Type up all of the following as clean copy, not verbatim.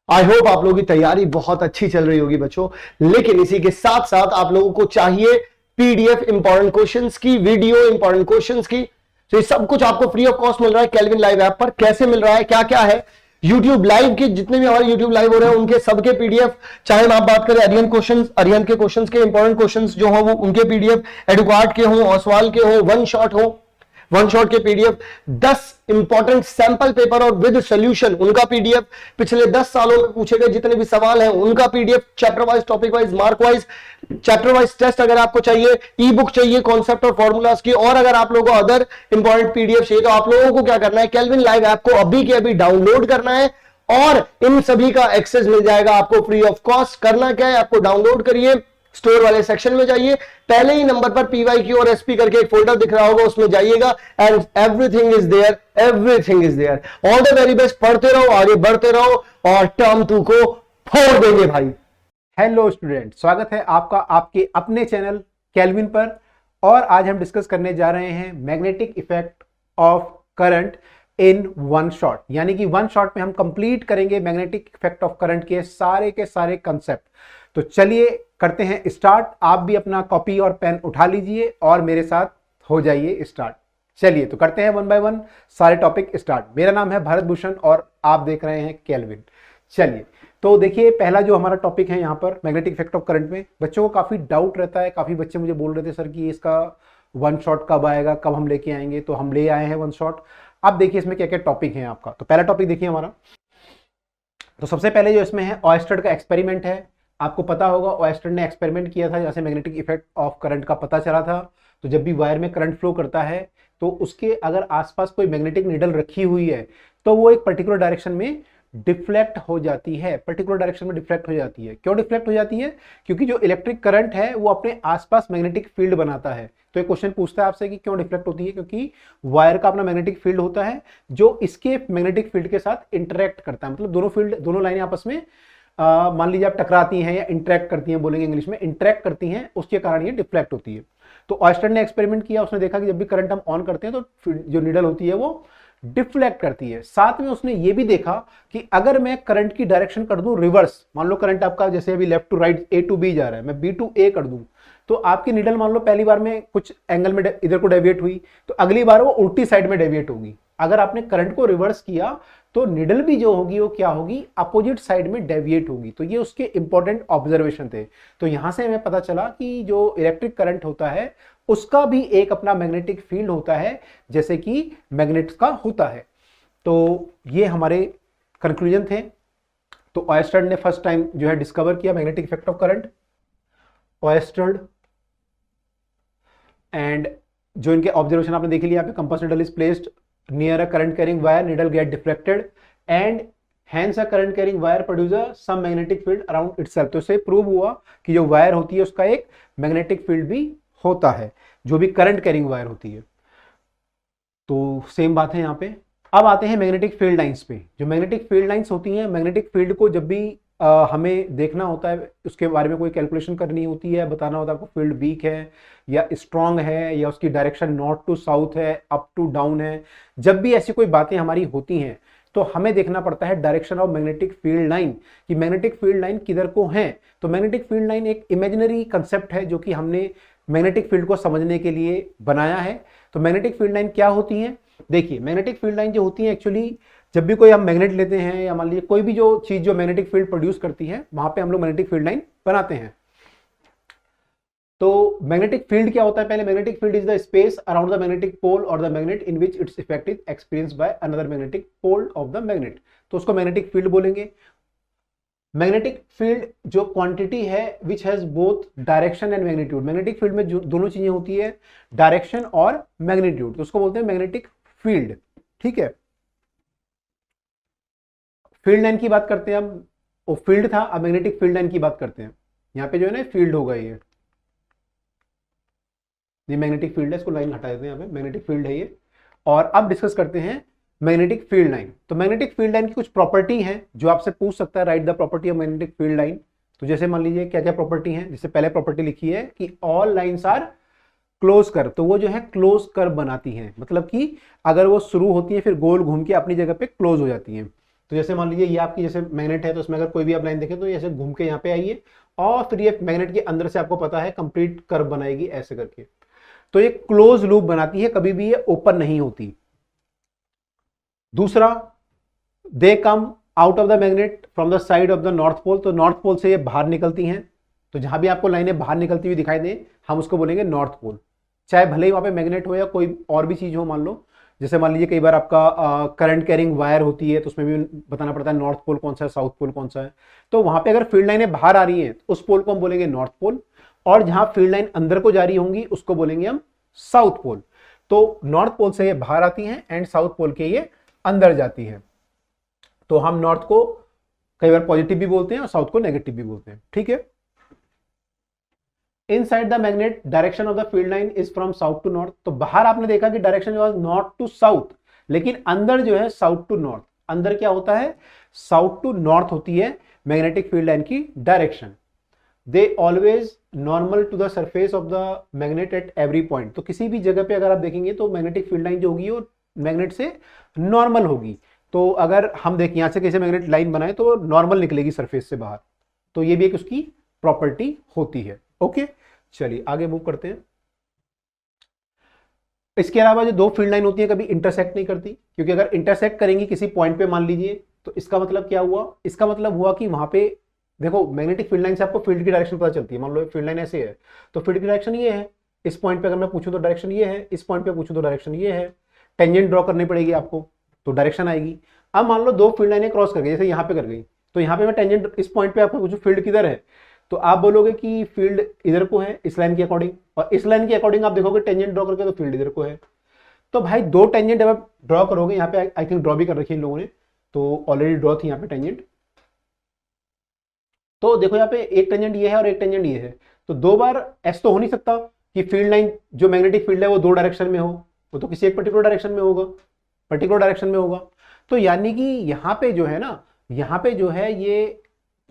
I hope आप लोगों की तैयारी बहुत अच्छी चल रही होगी बच्चों। लेकिन इसी के साथ साथ आप लोगों को चाहिए पीडीएफ इंपॉर्टेंट क्वेश्चंस की, वीडियो इंपॉर्टेंट क्वेश्चंस की। तो ये सब कुछ आपको फ्री ऑफ कॉस्ट मिल रहा है केल्विन लाइव ऐप पर। कैसे मिल रहा है, क्या क्या है, यूट्यूब लाइव के जितने भी हमारे यूट्यूब लाइव हो रहे हैं उनके सबके पीडीएफ, चाहे हम आप बात करें अरिहंत के क्वेश्चंस के इंपॉर्टेंट क्वेश्चंस जो हो वो उनके पीडीएफ, एडुकार्ड के हो, ओसवाल के हो, वन शॉट के पीडीएफ, 10 इंपॉर्टेंट सैंपल पेपर और विद सॉल्यूशन उनका पीडीएफ, पिछले 10 सालों में पूछे गए जितने भी सवाल हैं उनका PDF, chapter wise, topic wise, mark wise, chapter wise test अगर आपको चाहिए, ई बुक चाहिए कॉन्सेप्ट और फॉर्मूलाज की, और अगर आप लोगों को अदर इंपॉर्टेंट पीडीएफ चाहिए तो आप लोगों को क्या करना है, केल्विन लाइव ऐप को अभी के अभी डाउनलोड करना है और इन सभी का एक्सेस मिल जाएगा आपको फ्री ऑफ कॉस्ट। करना क्या है, आपको डाउनलोड करिए, स्टोर वाले सेक्शन में जाइए, पहले ही नंबर पर पीवाईक्यू और एसपी करके एक फोल्डर दिख रहा होगा, उसमें जाइएगा and everything is there, everything is there. All the very best, पढ़ते रहो, आगे बढ़ते रहो और टर्म 2 को फोड़ देंगे भाई। हेलो स्टूडेंट, स्वागत है आपका आपके अपने चैनल केल्विन पर। और आज हम डिस्कस करने जा रहे हैं magnetic effect of current in one shot, यानी कि वन शॉट में हम कंप्लीट करेंगे मैग्नेटिक इफेक्ट ऑफ करंट के सारे कंसेप्ट। तो चलिए करते हैं स्टार्ट। आप भी अपना कॉपी और पेन उठा लीजिए और मेरे साथ हो जाइए स्टार्ट। चलिए तो करते हैं वन बाय वन सारे टॉपिक स्टार्ट। मेरा नाम है भारत भूषण और आप देख रहे हैं केल्विन। चलिए तो देखिए, पहला जो हमारा टॉपिक है यहाँ पर मैग्नेटिक इफेक्ट ऑफ करंट में बच्चों को काफ़ी डाउट रहता है। काफ़ी बच्चे मुझे बोल रहे थे सर कि इसका वन शॉट कब आएगा, कब हम लेके आएंगे। तो हम ले आए हैं वन शॉट। अब देखिए इसमें क्या क्या टॉपिक है आपका। तो पहला टॉपिक देखिए हमारा, तो सबसे पहले जो इसमें है ऑयस्टर का एक्सपेरिमेंट है। आपको पता होगा ऑयस्टर ने एक्सपेरिमेंट किया था जैसे मैग्नेटिक इफेक्ट ऑफ करंट का पता चला था। तो जब भी वायर में करंट फ्लो करता है तो उसके अगर आसपास कोई मैग्नेटिक नीडल रखी हुई है तो वो एक पर्टिकुलर डायरेक्शन में डिफ्लेक्ट हो जाती है। पर्टिकुलर डायरेक्शन में डिफ्लेक्ट हो जाती है। क्यों डिफ्लेक्ट हो जाती है? क्योंकि जो इलेक्ट्रिक करंट है वो अपने आसपास मैग्नेटिक फील्ड बनाता है। तो एक क्वेश्चन पूछता है आपसे कि क्यों डिफ्लेक्ट होती है? क्योंकि वायर का अपना मैग्नेटिक फील्ड होता है जो इसके मैग्नेटिक फील्ड के साथ इंटरेक्ट करता है। मतलब दोनों लाइनें आपस में मान लीजिए आप टकराती हैं या इंटरेक्ट करती हैं, बोलेंगे इंग्लिश में, इंटरेक्ट करती हैं, उसके कारण ये डिफ्लेक्ट होती है। तो ऑयस्टर ने एक्सपेरिमेंट किया, उसने देखा कि जब भी करंट हम ऑन करते हैं तो जो नीडल होती है वो डिफ्लेक्ट करती है। साथ में उसने ये भी देखा कि अगर मैं करंट की डायरेक्शन कर दूं रिवर्स, मान लो करंट आपका जैसे अभी left to right A to B जा रहा है, मैं बी टू ए कर दूं तो आपकी नीडल मान लो पहली बार में कुछ एंगल में इधर को डेविएट हुई तो अगली बार वो उल्टी साइड में डेविएट होगी। अगर आपने करंट को रिवर्स किया तो निडल भी जो होगी वो क्या होगी, अपोजिट साइड में डेविएट होगी। तो ये उसके इंपॉर्टेंट ऑब्जर्वेशन थे। तो यहां से हमें पता चला कि जो इलेक्ट्रिक करंट होता है उसका भी एक अपना मैग्नेटिक फील्ड होता है जैसे कि मैग्नेट्स का होता है। तो ये हमारे कंक्लूजन थे। तो ऑयस्टर ने फर्स्ट टाइम जो है डिस्कवर किया magnetic effect of current. Oyster and जो इनके ऑब्जर्वेशन आपने देख लिया, यहाँ पे compass needle is placed near a current carrying wire, needle get deflected and hence a current carrying wire produces some magnetic field around itself। तो इससे prove हुआ कि जो वायर होती है उसका एक मैग्नेटिक फील्ड भी होता है, जो भी करंट कैरिंग वायर होती है। तो सेम बात है यहाँ पे। अब आते हैं मैग्नेटिक फील्ड लाइंस पे। जो मैग्नेटिक फील्ड लाइंस होती हैं, मैग्नेटिक फील्ड को जब भी हमें देखना होता है, उसके बारे में कोई कैलकुलेशन करनी होती है, बताना होता है आपको फील्ड वीक है या स्ट्रांग है या उसकी डायरेक्शन नॉर्थ टू साउथ है, अप टू डाउन है। जब भी ऐसी कोई बातें हमारी होती हैं तो हमें देखना पड़ता है direction of magnetic field line, कि मैग्नेटिक फील्ड लाइन किधर को है। तो मैग्नेटिक फील्ड लाइन एक इमेजिनरी कंसेप्ट है जो कि हमने मैग्नेटिक फील्ड को समझने के लिए बनाया है। तो मैग्नेटिक फील्ड लाइन क्या होती है? देखिए, मैग्नेटिक फील्ड लाइन जो होती है एक्चुअली जब भी कोई हम मैग्नेट लेते हैं या मान लीजिए कोई भी जो चीज जो मैग्नेटिक फील्ड प्रोड्यूस करती है वहां पे हम लोग मैग्नेटिक फील्ड लाइन बनाते हैं। तो मैग्नेटिक फील्ड क्या होता है? पहले magnetic field is the space around the magnetic pole और the magnet in which its effect is experienced by another magnetic pole of the magnet. तो उसको मैग्नेटिक फील्ड बोलेंगे। मैग्नेटिक फील्ड जो क्वांटिटी है which has both direction and magnitude. Magnetic field में जो दोनों चीजें होती है, डायरेक्शन और मैग्नीट्यूड, तो उसको बोलते हैं मैग्नेटिक फील्ड। ठीक है, फील्ड लाइन की बात करते हैं हम। वो फील्ड था, अब मैग्नेटिक फील्ड लाइन की बात करते हैं। यहाँ पे जो है ना फील्ड होगा, ये मैग्नेटिक फील्ड है, इसको लाइन हटा देते हैं, यहाँ पे मैग्नेटिक फील्ड है ये। और अब डिस्कस करते हैं मैग्नेटिक फील्ड लाइन। तो मैग्नेटिक फील्ड लाइन की कुछ प्रॉपर्टी है जो आपसे पूछ सकता है, right the property of magnetic field line. तो जैसे मान लीजिए क्या क्या प्रॉपर्टी है। जैसे पहले प्रॉपर्टी लिखी है कि all lines are close curve. तो वो जो है क्लोज कर्व बनाती हैं, मतलब कि अगर वो शुरू होती है फिर गोल घूम के अपनी जगह पे क्लोज हो जाती हैं। तो जैसे मान लीजिए ये आपकी जैसे मैग्नेट है, तो इसमें अगर कोई भी आप लाइन देखें तो ये ऐसे घूम के यहाँ पे आइए और फिर ये मैग्नेट के अंदर से आपको पता है कंप्लीट कर्व बनाएगी ऐसे करके। तो ये क्लोज लूप बनाती है, कभी भी ये ओपन नहीं होती। दूसरा, they come out of the magnet from the side of the north pole, तो नॉर्थ पोल से ये बाहर निकलती हैं। तो जहां भी आपको लाइनें बाहर निकलती हुई दिखाई दें हम उसको बोलेंगे नॉर्थ पोल, चाहे भले ही वहां पे मैग्नेट हो या कोई और भी चीज हो। मान लो जैसे मान लीजिए कई बार आपका करंट कैरिंग वायर होती है, तो उसमें भी बताना पड़ता है नॉर्थ पोल कौन सा है, साउथ पोल कौन सा है। तो वहां पे अगर फील्ड लाइनें बाहर आ रही हैं तो उस पोल को हम बोलेंगे नॉर्थ पोल, और जहां फील्ड लाइन अंदर को जा रही होंगी उसको बोलेंगे हम साउथ पोल। तो नॉर्थ पोल से ये बाहर आती हैं एंड साउथ पोल के ये अंदर जाती है। तो हम नॉर्थ को कई बार पॉजिटिव भी बोलते हैं और साउथ को नेगेटिव भी बोलते हैं, ठीक है। Inside the magnet direction of the field line is from south to north, तो बाहर आपने देखा कि डायरेक्शन जो है नॉर्थ टू साउथ, लेकिन अंदर जो है साउथ टू नॉर्थ। अंदर क्या होता है, साउथ टू नॉर्थ होती है मैग्नेटिक फील्ड लाइन की direction. They always normal to the surface of the magnet at every point, तो किसी भी जगह पे अगर आप देखेंगे तो मैग्नेटिक फील्ड लाइन जो होगी वो मैग्नेट से नॉर्मल होगी। तो अगर हम देखें यहां से कैसे मैग्नेट लाइन बनाए तो नॉर्मल निकलेगी सरफेस से बाहर, तो ये भी एक उसकी प्रॉपर्टी होती है। ओके, चलिए आगे मूव करते हैं। इसके अलावा जो दो फील्ड लाइन होती है कभी इंटरसेक्ट नहीं करती, क्योंकि अगर इंटरसेक्ट करेंगी किसी पॉइंट पे मान लीजिए, तो इसका मतलब क्या हुआ, इसका मतलब हुआ कि वहां पे देखो मैग्नेटिक फील्ड लाइन से आपको फील्ड की डायरेक्शन पता चलती है। मान लो फील्ड लाइन ऐसे है तो फील्ड की डायरेक्शन ये है, इस पॉइंट पे अगर मैं पूछूं तो डायरेक्शन ये है, इस पॉइंट पे पूछूं तो डायरेक्शन ये है। टेंजेंट ड्रॉ करनी पड़ेगी आपको तो डायरेक्शन आएगी। अब मान लो दो फील्ड लाइनें क्रॉस कर गई, जैसे यहाँ पे कर गई, तो यहाँ पे मैं टेंजेंट इस पॉइंट पे आपको पूछूं फील्ड किधर है, तो आप बोलोगे कि फील्ड इधर को है इस लाइन के अकॉर्डिंग, और इस लाइन के अकॉर्डिंग आप देखोगे टेंजेंट ड्रॉ करके तो फील्ड इधर को है। तो भाई दो टेंजेंट जब आप ड्रॉ करोगे, यहाँ पे आई थिंक ड्रॉ भी कर रखी है इन लोगों ने, तो ऑलरेडी ड्रॉ थी यहाँ पे टेंजेंट। तो देखो यहाँ पे एक टेंजेंट ये है और एक टेंजेंट ये है, तो दो बार ऐसा तो हो नहीं सकता कि फील्ड लाइन जो मैग्नेटिक फील्ड है वो दो डायरेक्शन में हो, वो तो किसी एक पर्टिकुलर डायरेक्शन में होगा, पर्टिकुलर डायरेक्शन में होगा। तो यानी कि यहाँ पे जो है ना, यहाँ पे जो है ये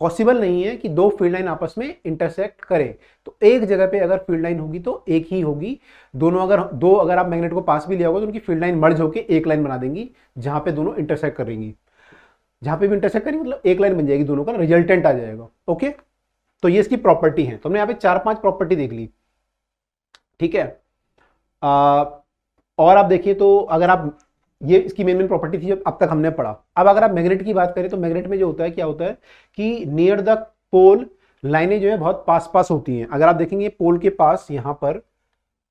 पॉसिबल नहीं है कि दो फील्ड लाइन आपस में इंटरसेक्ट करें। तो एक जगह पे अगर फील्ड लाइन होगी तो एक ही होगी। दोनों अगर आप मैग्नेट को पास भी लिया होगा तो उनकी फील्ड लाइन मर्ज होकर एक लाइन बना देंगी जहां पे दोनों इंटरसेक्ट करेंगी। जहां पे भी इंटरसेक्ट करेंगे मतलब एक लाइन बन जाएगी, दोनों का रिजल्टेंट आ जाएगा। ओके, तो ये इसकी प्रॉपर्टी है। तो हमने यहाँ पे 4-5 प्रॉपर्टी देख ली, ठीक है। और आप देखिए तो अगर आप ये इसकी मेन प्रॉपर्टी थी जो अब तक हमने पढ़ा। अब अगर आप मैग्नेट की बात करें तो मैग्नेट में जो होता है क्या होता है कि नियर द पोल लाइनें जो है बहुत पास पास होती हैं। अगर आप देखेंगे पोल के पास यहाँ पर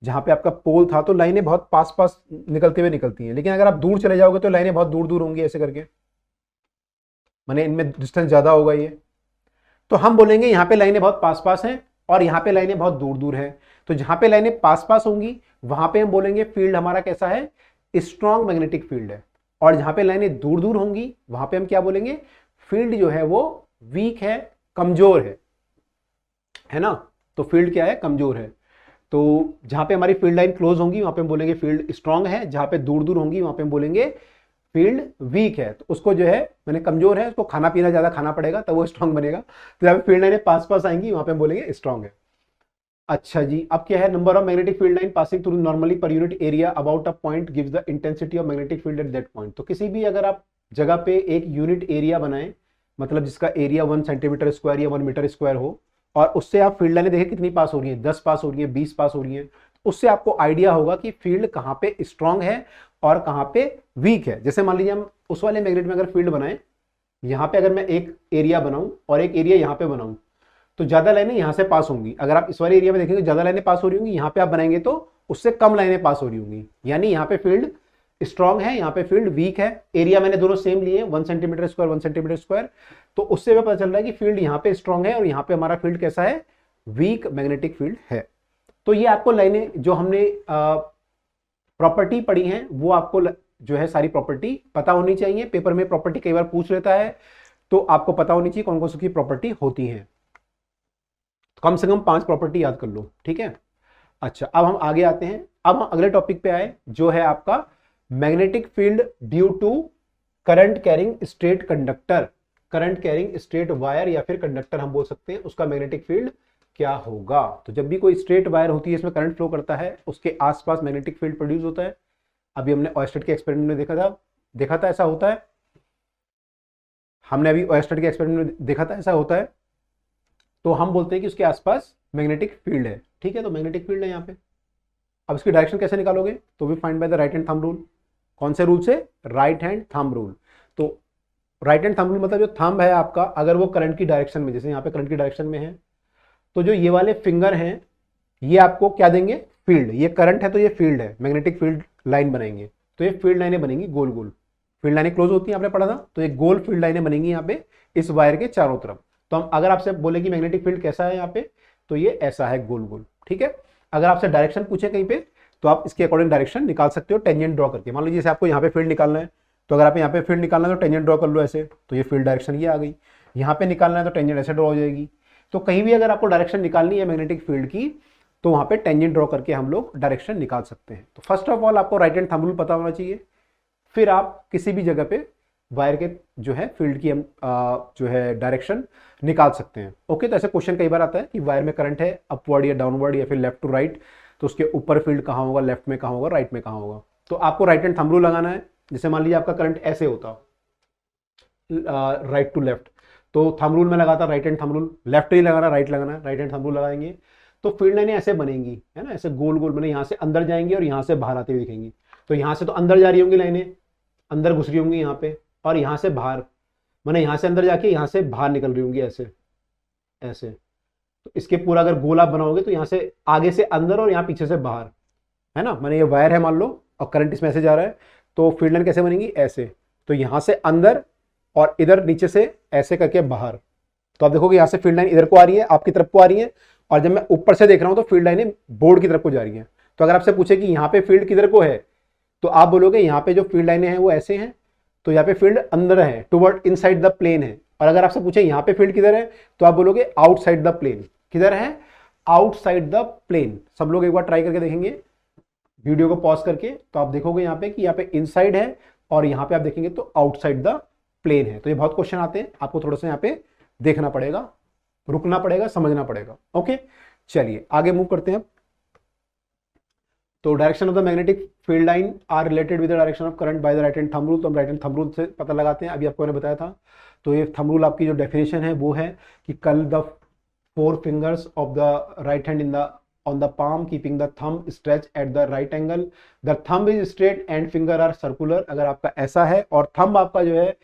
जहां पे आपका पोल था तो लाइनें बहुत पास पास निकलते हुए निकलती हैं, लेकिन अगर आप दूर चले जाओगे तो लाइनें बहुत दूर दूर होंगी ऐसे करके, माने इनमें डिस्टेंस ज्यादा होगा ये। तो हम बोलेंगे यहाँ पे लाइनें बहुत पास पास हैं और यहाँ पे लाइनें बहुत दूर दूर हैं। तो जहां पे लाइनें पास पास होंगी वहां पे हम बोलेंगे फील्ड हमारा कैसा है, स्ट्रॉन्ग मैग्नेटिक फील्ड है। और जहां पे लाइनें दूर दूर होंगी वहां पे हम क्या बोलेंगे, फील्ड जो है वो वीक है, कमजोर है ना। तो फील्ड क्या है, कमजोर है। तो जहां पे हमारी फील्ड लाइन क्लोज होंगी वहां पे हम बोलेंगे फील्ड स्ट्रॉन्ग है, जहां पे दूर दूर होंगी वहां पे हम बोलेंगे फील्ड वीक है। तो उसको जो है मैंने कमजोर है, उसको खाना पीना ज्यादा खाना पड़ेगा तब वो स्ट्रॉन्ग बनेगा। तो जहां पे फील्ड लाइनें पास पास आएंगी वहां पे हम बोलेंगे स्ट्रॉन्ग है। अच्छा जी, अब क्या है, number of magnetic field line passing through normally per unit area about a point gives the intensity of magnetic field at that point. तो किसी भी अगर आप जगह पे एक यूनिट एरिया बनाएं, मतलब जिसका एरिया 1 सेंटीमीटर स्क्वायर या 1 मीटर स्क्वायर हो, और उससे आप फील्ड लाइनें देखें कितनी पास हो रही है, 10 पास हो रही है, 20 पास हो रही है, उससे आपको आइडिया होगा कि फील्ड कहाँ पे स्ट्रांग है और कहाँ पे वीक है। जैसे मान लीजिए हम उस वाले मैग्नेट में अगर फील्ड बनाएं, यहाँ पे अगर मैं एक एरिया बनाऊं और एक एरिया यहाँ पे बनाऊं तो ज्यादा लाइनें यहाँ से पास होंगी। अगर आप इस वाले एरिया में देखेंगे ज्यादा लाइनें पास हो रही होंगी, यहाँ पे आप बनाएंगे तो उससे कम लाइनें पास हो रही होंगी। यानी यहाँ पे फील्ड स्ट्रांग है, यहाँ पे फील्ड वीक है। एरिया मैंने दोनों सेम लिए, 1 सेंटीमीटर स्क्वायर 1 सेंटीमीटर स्क्वायर, तो उससे हमें पता चल रहा है कि फील्ड यहाँ पे स्ट्रांग है और यहाँ पे हमारा फील्ड कैसा है, वीक मैग्नेटिक फील्ड है। तो ये आपको लाइनें जो हमने प्रॉपर्टी पढ़ी हैं वो आपको जो है सारी प्रॉपर्टी पता होनी चाहिए। पेपर में प्रॉपर्टी कई बार पूछ लेता है तो आपको पता होनी चाहिए कौन कौन सी प्रॉपर्टी होती है। कम से कम 5 प्रॉपर्टी याद कर लो, ठीक है। अच्छा, अब हम आगे आते हैं। अब हम अगले टॉपिक पे आए जो है आपका magnetic field due to current carrying straight conductor, current carrying straight wire या फिर कंडक्टर हम बोल सकते हैं, उसका मैग्नेटिक फील्ड क्या होगा। तो जब भी कोई स्ट्रेट वायर होती है इसमें करंट फ्लो करता है, उसके आसपास मैग्नेटिक फील्ड प्रोड्यूस होता है। अभी हमने ऑयस्टेड के एक्सपेरिमेंट में देखा था ऐसा होता है। हमने अभी ओयस्टर के एक्सपेरिमेंट में देखा था ऐसा होता है, तो हम बोलते हैं कि उसके आसपास मैग्नेटिक फील्ड है। ठीक है, तो मैग्नेटिक फील्ड है यहाँ पे। अब इसकी डायरेक्शन कैसे निकालोगे, तो we find by the right hand thumb rule. कौन से रूल से, राइट हैंड थंब रूल। तो राइट हैंड थंब रूल मतलब जो थंब है आपका, अगर वो करंट की डायरेक्शन में, जैसे यहाँ पे करंट की डायरेक्शन में है, तो जो ये वाले फिंगर हैं ये आपको क्या देंगे, फील्ड। ये करंट है तो ये फील्ड है, मैग्नेटिक फील्ड लाइन बनाएंगे, तो ये फील्ड लाइनें बनेंगी गोल गोल। फील्ड लाइनें क्लोज होती हैं, आपने पढ़ा था, तो ये गोल फील्ड लाइनें बनेंगी यहाँ पे इस वायर के चारों तरफ। तो हम अगर आपसे बोले कि मैग्नेटिक फील्ड कैसा है यहाँ पे, तो ये ऐसा है गोल गोल। ठीक है, अगर आपसे डायरेक्शन पूछे कहीं पे, तो आप इसके अकॉर्डिंग डायरेक्शन निकाल सकते हो टेंजेंट ड्रॉ करके। मान लीजिए जैसे आपको यहाँ पे फील्ड निकालना है, तो अगर आप यहाँ पे फील्ड निकालना है तो टेंजेंट ड्रॉ कर लो ऐसे, तो ये फील्ड डायरेक्शन ये आ गई। यहाँ पे निकालना है तो टेंजेंट ऐसे ड्रॉ हो जाएगी। तो कहीं भी अगर आपको डायरेक्शन निकालनी है मैग्नेटिक फील्ड की, तो वहां पे टेंजेंट ड्रॉ करके हम लोग डायरेक्शन निकाल सकते हैं। तो फर्स्ट ऑफ ऑल आपको राइट हैंड थंब रूल पता होना चाहिए, फिर आप किसी भी जगह पे वायर के जो है फील्ड की हम जो है डायरेक्शन निकाल सकते हैं। ओके, तो ऐसे क्वेश्चन कई बार आता है कि वायर में करंट है अपवर्ड या डाउनवर्ड या फिर लेफ्ट टू राइट, तो उसके ऊपर फील्ड कहाँ होगा, लेफ्ट में कहाँ होगा, राइट में कहाँ होगा। तो आपको राइट हैंड थंब रूल लगाना है। जैसे मान लीजिए आपका करंट ऐसे होता राइट टू लेफ्ट, तो थंब रूल में लगाता right hand thumb rule, left ही लगाना, राइट लगाना, राइट हैंड थंब रूल लगाएंगे, तो फील्ड लाइनें ऐसे बनेंगी, है ना, ऐसे गोल गोल बने, यहाँ से अंदर जाएंगी और यहाँ से बाहर आते हुए दिखेंगी। तो यहाँ से तो अंदर जा रही होंगी लाइनें, अंदर घुस रही होंगी यहाँ पे, और यहाँ से बाहर, मैंने यहाँ से अंदर जाके यहाँ से बाहर निकल रही होंगी ऐसे ऐसे। तो इसके पूरा अगर गोल आप बनाओगे तो यहाँ से आगे से अंदर और यहाँ पीछे से बाहर, है ना। मैंने ये वायर है मान लो और करंट इसमें ऐसे जा रहा है, तो फील्ड लाइन कैसे बनेगी, ऐसे। तो यहाँ से अंदर और इधर नीचे से ऐसे करके बाहर। तो आप देखोगे यहाँ से फील्ड लाइन इधर को आ रही है, आपकी तरफ को आ रही है, और जब मैं ऊपर से देख रहा हूँ तो फील्ड लाइनें बोर्ड की तरफ को जा रही हैं। तो अगर आपसे पूछे कि यहाँ पे फील्ड किधर को है, तो आप बोलोगे यहाँ पे जो फील्ड लाइनें हैं वो ऐसे हैं, तो यहाँ पे फील्ड अंदर है, टुवर्ड इनसाइड द प्लेन है। और अगर आपसे पूछे यहाँ पे फील्ड किधर है, तो आप बोलोगे आउटसाइड द प्लेन। किधर है, आउटसाइड द प्लेन। सब लोग एक बार ट्राई करके देखेंगे वीडियो को पॉज करके, तो आप देखोगे यहाँ पे कि यहाँ पे इनसाइड है और यहाँ पे आप देखेंगे तो आउटसाइड द प्लेन है। तो ये बहुत क्वेश्चन आते हैं, आपको थोड़ा सा यहाँ पे देखना पड़ेगा, रुकना पड़ेगा, समझना पड़ेगा। ओके, चलिए आगे मूव करते हैं। तो direction of the magnetic field line are related with the direction of current by the right hand thumb rule. तो हम राइट हैंड थंब रूल से पता लगाते हैं, अभी आपको मैंने बताया था। तो ये थंब रूल आपकी जो डेफिनेशन है वो है कि कल the 4 fingers of the right hand in the on the palm keeping the thumb stretched at the right angle, the thumb is straight and finger are circular। अगर आपका ऐसा है और थंब आपका जो है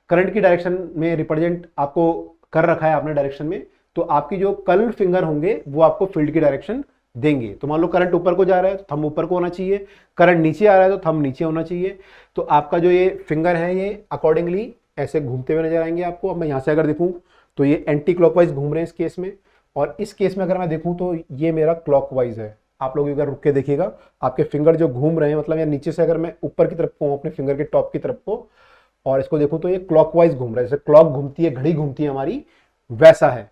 करंट की डायरेक्शन में रिप्रेजेंट आपको कर रखा है आपने डायरेक्शन में, तो आपकी जो कर्ल्ड फिंगर होंगे वो आपको फील्ड की डायरेक्शन देंगे। तो मान लो करंट ऊपर को जा रहा है तो थंब ऊपर को होना चाहिए, करंट नीचे आ रहा है तो थंब नीचे होना चाहिए। तो आपका जो ये फिंगर है ये अकॉर्डिंगली ऐसे घूमते हुए नजर आएंगे आपको। अब मैं यहाँ से अगर देखूँ तो ये एंटी क्लॉकवाइज घूम रहे हैं इस केस में, और इस केस में अगर मैं देखूं तो ये मेरा क्लॉकवाइज है। आप लोग अगर रुक के देखिएगा, आपके फिंगर जो घूम रहे हैं, मतलब या नीचे से अगर मैं ऊपर की तरफ को अपने फिंगर के टॉप की तरफ को और इसको देखूं तो ये क्लॉकवाइज घूम रहा है, जैसे क्लॉक घूमती है, घड़ी घूमती है हमारी, वैसा है।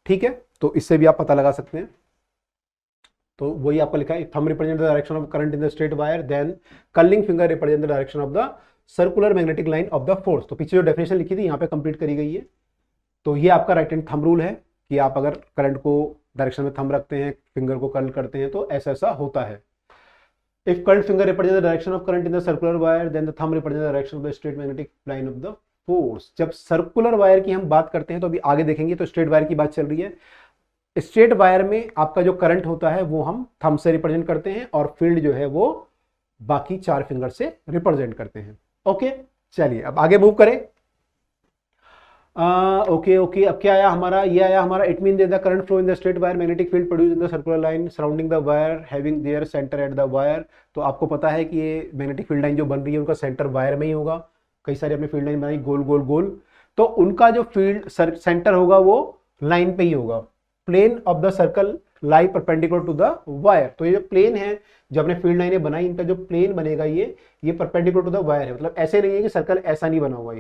ठीक है, तो इससे भी आप पता लगा सकते हैं। तो वही आपका लिखा है, thumb represent the direction of current in the straight wire, then curling finger represent the direction of the circular magnetic line of the force. तो पीछे जो डेफिनेशन लिखी थी यहाँ पे कंप्लीट करी गई है। तो ये आपका राइट हैंड थंब रूल है कि आप अगर करंट को डायरेक्शन में थंब रखते हैं, फिंगर को कर्ल करते हैं, तो ऐसा ऐसा होता है। If curled finger represent the direction of current in the circular wire, then the thumb represent the direction of the straight magnetic line of the force. जब सर्कुलर वायर की हम बात करते हैं तो अभी आगे देखेंगे, तो स्ट्रेट वायर की बात चल रही है। स्ट्रेट वायर में आपका जो करंट होता है वो हम थंब से रिप्रेजेंट करते हैं और फील्ड जो है वो बाकी 4 फिंगर से रिप्रेजेंट करते हैं। ओके, चलिए अब आगे मूव करें। ओके, अब क्या आया हमारा, ये आया हमारा, it mean the current flow in the straight wire, magnetic field produce in the circular line surrounding the wire having their centre at the wire. तो आपको पता है कि ये मैग्नेटिक फील्ड लाइन जो बन रही है उनका सेंटर वायर में ही होगा। कई सारी अपनी फील्ड लाइन बनाई गोल गोल गोल, तो उनका जो फील्ड सेंटर होगा वो लाइन पे ही होगा। Plane of the circle lie perpendicular to the wire. तो ये जो प्लेन है जो अपने फील्ड लाइनें बनाई, इनका जो प्लेन बनेगा ये परपेंडिकुलर टू द वायर है। मतलब ऐसे नहीं है कि सर्कल ऐसा नहीं बना हुआ,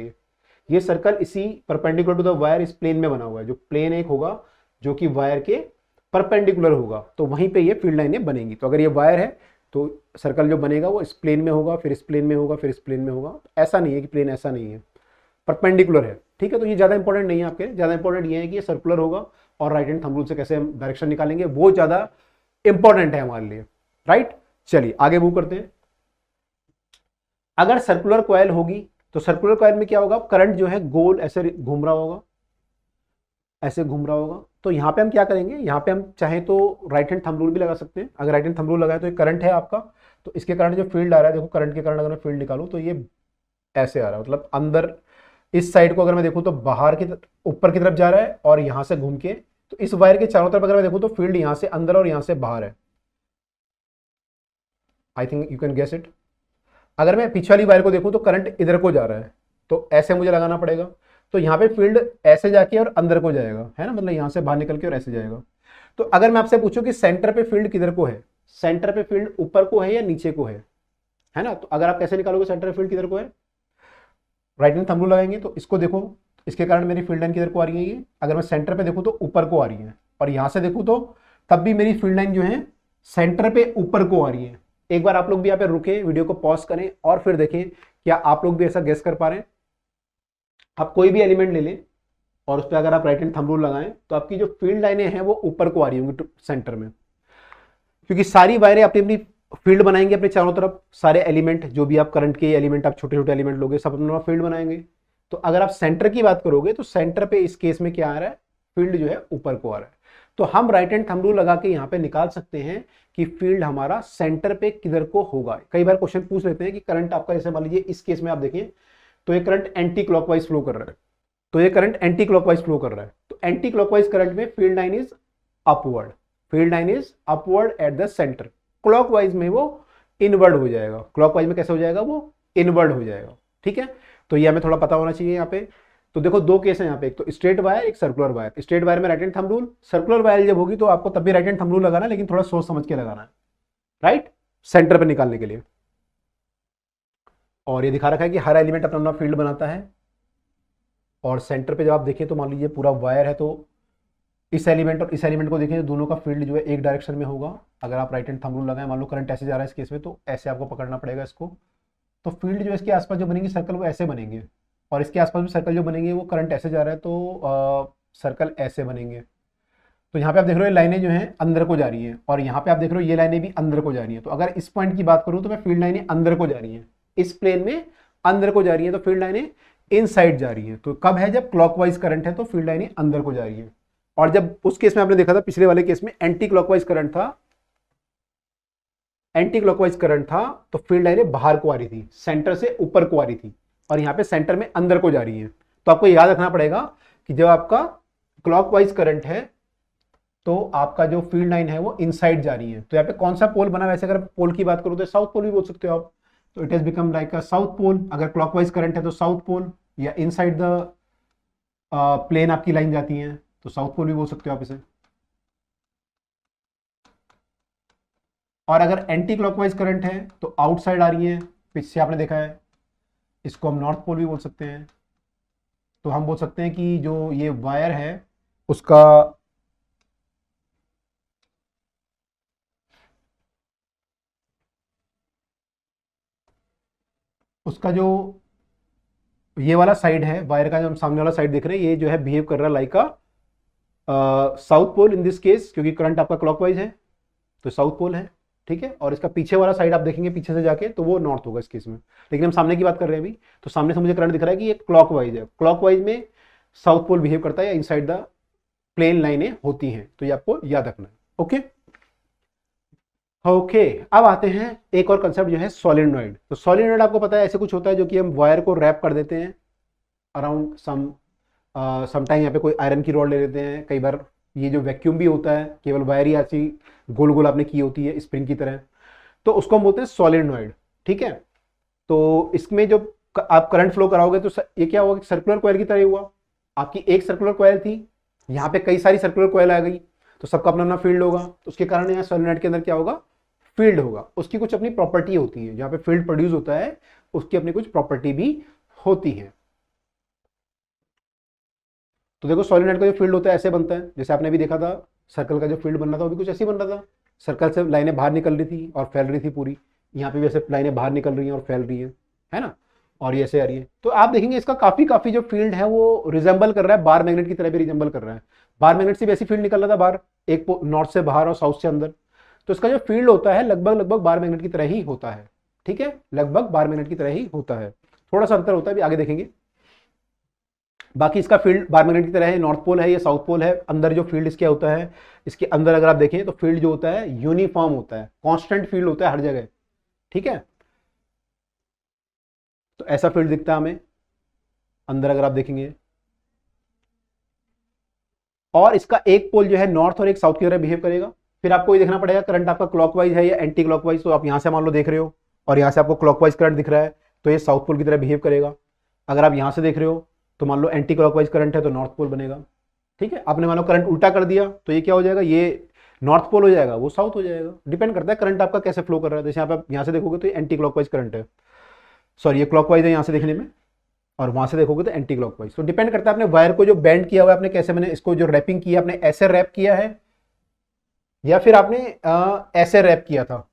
ये सर्कल इसी परपेंडिकुलर टू द वायर इस प्लेन में बना हुआ है। जो प्लेन एक होगा जो कि वायर के परपेंडिकुलर होगा, तो वहीं पे ये फील्ड लाइनें बनेंगी। तो अगर ये वायर है तो सर्कल जो बनेगा वो इस प्लेन में होगा, फिर इस प्लेन में होगा, फिर इस प्लेन में होगा। ऐसा नहीं है कि प्लेन ऐसा नहीं है, परपेंडिकुलर है। ठीक है, तो ये ज्यादा इंपॉर्टेंट नहीं है आपके, ज्यादा इंपॉर्टेंट ये है कि ये सर्कुलर होगा और राइट हैंड थंब रूल से कैसे हम डायरेक्शन निकालेंगे वो ज्यादा इंपॉर्टेंट है हमारे लिए। राइट, चलिए आगे मूव करते हैं। अगर सर्कुलर कॉइल होगी तो सर्कुलर कॉइल में क्या होगा, करंट जो है गोल ऐसे घूम रहा होगा, ऐसे घूम रहा होगा। तो यहाँ पे हम क्या करेंगे, यहाँ पे हम चाहे तो राइट हैंड थंब रूल भी लगा सकते हैं। अगर राइट हैंड थंब रूल लगाए तो ये करंट है आपका, तो इसके कारण जो फील्ड आ रहा है, देखो करंट के कारण अगर मैं फील्ड निकालूं तो ये ऐसे आ रहा है, मतलब अंदर इस साइड को अगर मैं देखूं तो बाहर की ऊपर की तरफ जा रहा है, और यहां से घूम के, तो इस वायर के चारों तरफ अगर मैं देखूं तो फील्ड यहां से अंदर और यहां से बाहर है। I think you can guess it. अगर मैं पीछे वाली वायर को देखूं तो करंट इधर को जा रहा है, तो ऐसे मुझे लगाना पड़ेगा। तो यहाँ पे फील्ड ऐसे जाके और अंदर को जाएगा, है ना, मतलब यहाँ से बाहर निकल के और ऐसे जाएगा। तो अगर मैं आपसे पूछूं कि सेंटर पे फील्ड किधर को है, सेंटर पे फील्ड ऊपर को है या नीचे को है ना, तो अगर आप कैसे निकालोगे सेंटर पे फील्ड किधर को है, राइट हैंड थंब रूल लगाएंगे। तो इसको देखो, इसके कारण मेरी फील्ड लाइन किधर को आ रही है, ये अगर मैं सेंटर पे देखूं तो ऊपर को आ रही है, और यहां से देखूं तो तब भी मेरी फील्ड लाइन जो है सेंटर पे ऊपर को आ रही है। एक बार आप लोग भी यहाँ पे रुके, वीडियो को पॉज करें और फिर देखें क्या आप लोग भी ऐसा गेस कर पा रहे हैं। आप कोई भी एलिमेंट ले लें और उस पर अगर आप राइट हैंड थंब रूल लगाएं तो आपकी जो फील्ड लाइनें हैं वो ऊपर को आ रही होंगी सेंटर में, क्योंकि सारी वायरें अपनी अपनी फील्ड बनाएंगे अपने चारों तरफ। सारे एलिमेंट जो भी आप करंट के एलिमेंट, आप छोटे छोटे एलिमेंट लोगे, सब अपना फील्ड बनाएंगे। तो अगर आप सेंटर की बात करोगे तो सेंटर पे इस केस में क्या आ रहा है, फील्ड जो है ऊपर को आ रहा है। तो हम राइट हैंड थंब रूल लगा के यहाँ पे निकाल सकते हैं कि फील्ड हमारा सेंटर पे किधर को होगा। कई बार क्वेश्चन पूछ लेते हैं कि करंट आपका, जैसे मान लीजिए इस केस में आप देखिए तो ये करंट एंटी क्लॉकवाइज फ्लो कर रहा है, तो ये करंट एंटी क्लॉकवाइज फ्लो कर रहा है। तो एंटी क्लॉकवाइज करंट में field line is upward, field line is upward at the centre. Clockwise में वो इनवर्ड हो जाएगा। क्लॉकवाइज में कैसे हो जाएगा, वो इनवर्ड हो जाएगा। ठीक है, तो ये हमें थोड़ा पता होना चाहिए यहाँ पे। तो देखो दो केस है यहाँ पे, एक तो स्ट्रेट वायर, एक सर्कुलर वायर। स्ट्रेट वायर में right hand thumb rule, circular wire जब होगी तो आपको तब भी राइट हैंड थंब रूल लगाना है, लेकिन थोड़ा सोच समझ के लगाना है, राइट, सेंटर पे निकालने के लिए। और ये दिखा रखा है कि हर एलिमेंट अपना अपना फील्ड बनाता है, और सेंटर पे जब आप देखें तो मान लीजिए पूरा वायर है, तो इस एलिमेंट और इस एलिमेंट को देखें तो दोनों का फील्ड जो है एक डायरेक्शन में होगा। अगर आप राइट हैंड थंब रूल लगाएं, मान लो करंट ऐसे जा रहा है इस केस में, तो ऐसे आपको पकड़ना पड़ेगा इसको। तो फील्ड जो इसके आसपास जो बनेंगे सर्कल वो ऐसे बनेंगे, और इसके आसपास भी सर्कल जो बनेंगे वो करंट ऐसे जा रहा है तो सर्कल ऐसे बनेंगे। तो यहाँ पे आप देख रहे हो लाइनें जो हैं अंदर को जा रही हैं, और यहाँ पे आप देख रहे हो ये लाइनें भी अंदर को जा रही हैं। तो अगर इस पॉइंट की बात करूँ तो मैं फील्ड लाइनें अंदर को जा रही हैं, इस प्लेन में अंदर को जा रही है, तो फील्ड लाइनें इनसाइड जा रही है। तो कब है, जब क्लॉकवाइज करंट है तो फील्ड लाइनें अंदर को जा रही है। और जब उस केस में आपने देखा था, पिछले वाले केस में एंटी क्लॉकवाइज करंट था, एंटी क्लॉकवाइज करंट था, तो फील्ड लाइनें बाहर को आ रही थी, सेंटर से ऊपर को आ रही थी, और यहाँ पे सेंटर में अंदर को जा रही है। तो आपको याद रखना पड़ेगा कि जब आपका क्लॉकवाइज करंट है तो आपका जो फील्ड लाइन है वो इनसाइड जा रही है। तो यहाँ पे कौन सा पोल बना, वैसे अगर पोल की बात करूँ तो साउथ पोल भी बोल सकते हो आप। तो it has become like a south pole. अगर क्लॉकवाइज करंट है तो साउथ पोल, या इनसाइड द प्लेन आपकी लाइन जाती है तो साउथ पोल भी बोल सकते हो आप इसे। और अगर एंटी क्लॉकवाइज करंट है तो आउटसाइड आ रही है, पीछे आपने देखा है, इसको हम नॉर्थ पोल भी बोल सकते हैं। तो हम बोल सकते हैं कि जो ये वायर है उसका जो ये वाला साइड है वायर का, जो हम सामने वाला साइड देख रहे हैं, ये जो है बिहेव कर रहा है like a south pole in this case, क्योंकि करंट आपका क्लॉकवाइज है तो साउथ पोल है। ठीक है, और इसका पीछे वाला साइड आप देखेंगे पीछे से जाके तो वो नॉर्थ होगा इस केस में। लेकिन हम सामने की बात कर रहे हैं अभी, तो सामने से मुझे करंट दिख रहा है कि ये क्लॉकवाइज है। क्लॉकवाइज में साउथ पोल बिहेव करता है या इनसाइड द प्लेन लाइनें होती हैं, तो ये आपको याद रखना है। ओके ओके, अब आते हैं एक और कंसेप्ट जो है सॉलिनॉइड। तो सॉलिनॉइड आपको पता है ऐसे कुछ होता है जो कि हम वायर को रैप कर देते हैं अराउंड समटाइम यहाँ पे कोई आयरन की रॉड ले लेते हैं। कई बार ये जो वैक्यूम भी होता है, केवल वायर ही ऐसी गोल गोल आपने की होती है स्प्रिंग की तरह, तो उसको हम बोलते हैं सॉलिनॉइड। ठीक है, तो इसमें जो आप करंट फ्लो कराओगे तो ये क्या होगा, सर्कुलर कॉइल की तरह हुआ। आपकी एक सर्कुलर कॉइल थी, यहाँ पे कई सारी सर्कुलर कॉइल आ गई, तो सबका अपना अपना फील्ड होगा। तो उसके कारण यहाँ सॉलिनॉइड के अंदर क्या होगा, फील्ड होगा। उसकी कुछ अपनी प्रॉपर्टी होती है, जहाँ पे फील्ड प्रोड्यूस होता है उसकी अपनी कुछ प्रॉपर्टी भी होती है। तो देखो सॉलिनॉइड का जो फील्ड होता है ऐसे बनता है, जैसे आपने भी देखा था सर्कल का जो फील्ड बन रहा था वो भी कुछ ऐसे ही बन रहा था। सर्कल से लाइनें बाहर निकल रही थी और फैल रही थी पूरी, यहाँ पे भी ऐसे लाइनें बाहर निकल रही हैं और फैल रही है ना, और ये ऐसे आ रही है। तो आप देखेंगे इसका काफी जो फील्ड है वो रिजेंबल कर रहा है, बार मैग्नेट की तरह भी रिजेंबल कर रहा है। बार मैग्नेट से भी ऐसी फील्ड निकल रहा था बाहर, एक नॉर्थ से बाहर और साउथ से अंदर। तो इसका जो फील्ड होता है लगभग बार मैग्नेट की तरह ही होता है। ठीक है, लगभग बार मैग्नेट की तरह ही होता है। थोड़ा सा अंतर होता है, अभी आगे देखेंगे। बाकी इसका फील्ड बार मैग्नेट की तरह है, नॉर्थ पोल है, ये साउथ पोल है। अंदर जो फील्ड इसके होता है, इसके अंदर अगर आप देखें तो फील्ड जो होता है यूनिफॉर्म होता है, कांस्टेंट फील्ड होता है हर जगह, ठीक है। तो ऐसा फील्ड दिखता है हमें अंदर अगर आप देखेंगे। और इसका एक पोल जो है नॉर्थ और एक साउथ की तरह बिहेव करेगा। फिर आपको ये देखना पड़ेगा करंट आपका क्लॉकवाइज है या एंटी क्लॉकवाइज। तो आप यहां से मान लो देख रहे हो और यहां से आपको क्लॉकवाइज करंट दिख रहा है, तो ये साउथ पोल की तरह बिहेव करेगा। अगर आप यहां से देख रहे हो तो मान लो एंटी क्लॉकवाइज करंट है तो नॉर्थ पोल बनेगा, ठीक है। आपने मान लो करंट उल्टा कर दिया तो ये क्या हो जाएगा, ये नॉर्थ पोल हो जाएगा, वो साउथ हो जाएगा। डिपेंड करता है करंट आपका कैसे फ्लो कर रहा है। जैसे आप यहां से देखोगे तो ये एंटी क्लॉकवाइज करंट है, सॉरी ये क्लॉकवाइज है यहां से देखने में, और वहां से देखोगे तो एंटी क्लॉकवाइज। तो डिपेंड करता है आपने वायर को जो बेंड किया हुआ है आपने कैसे, मैंने इसको जो रैपिंग किया आपने ऐसे रैप किया है या फिर आपने ऐसे रैप किया था।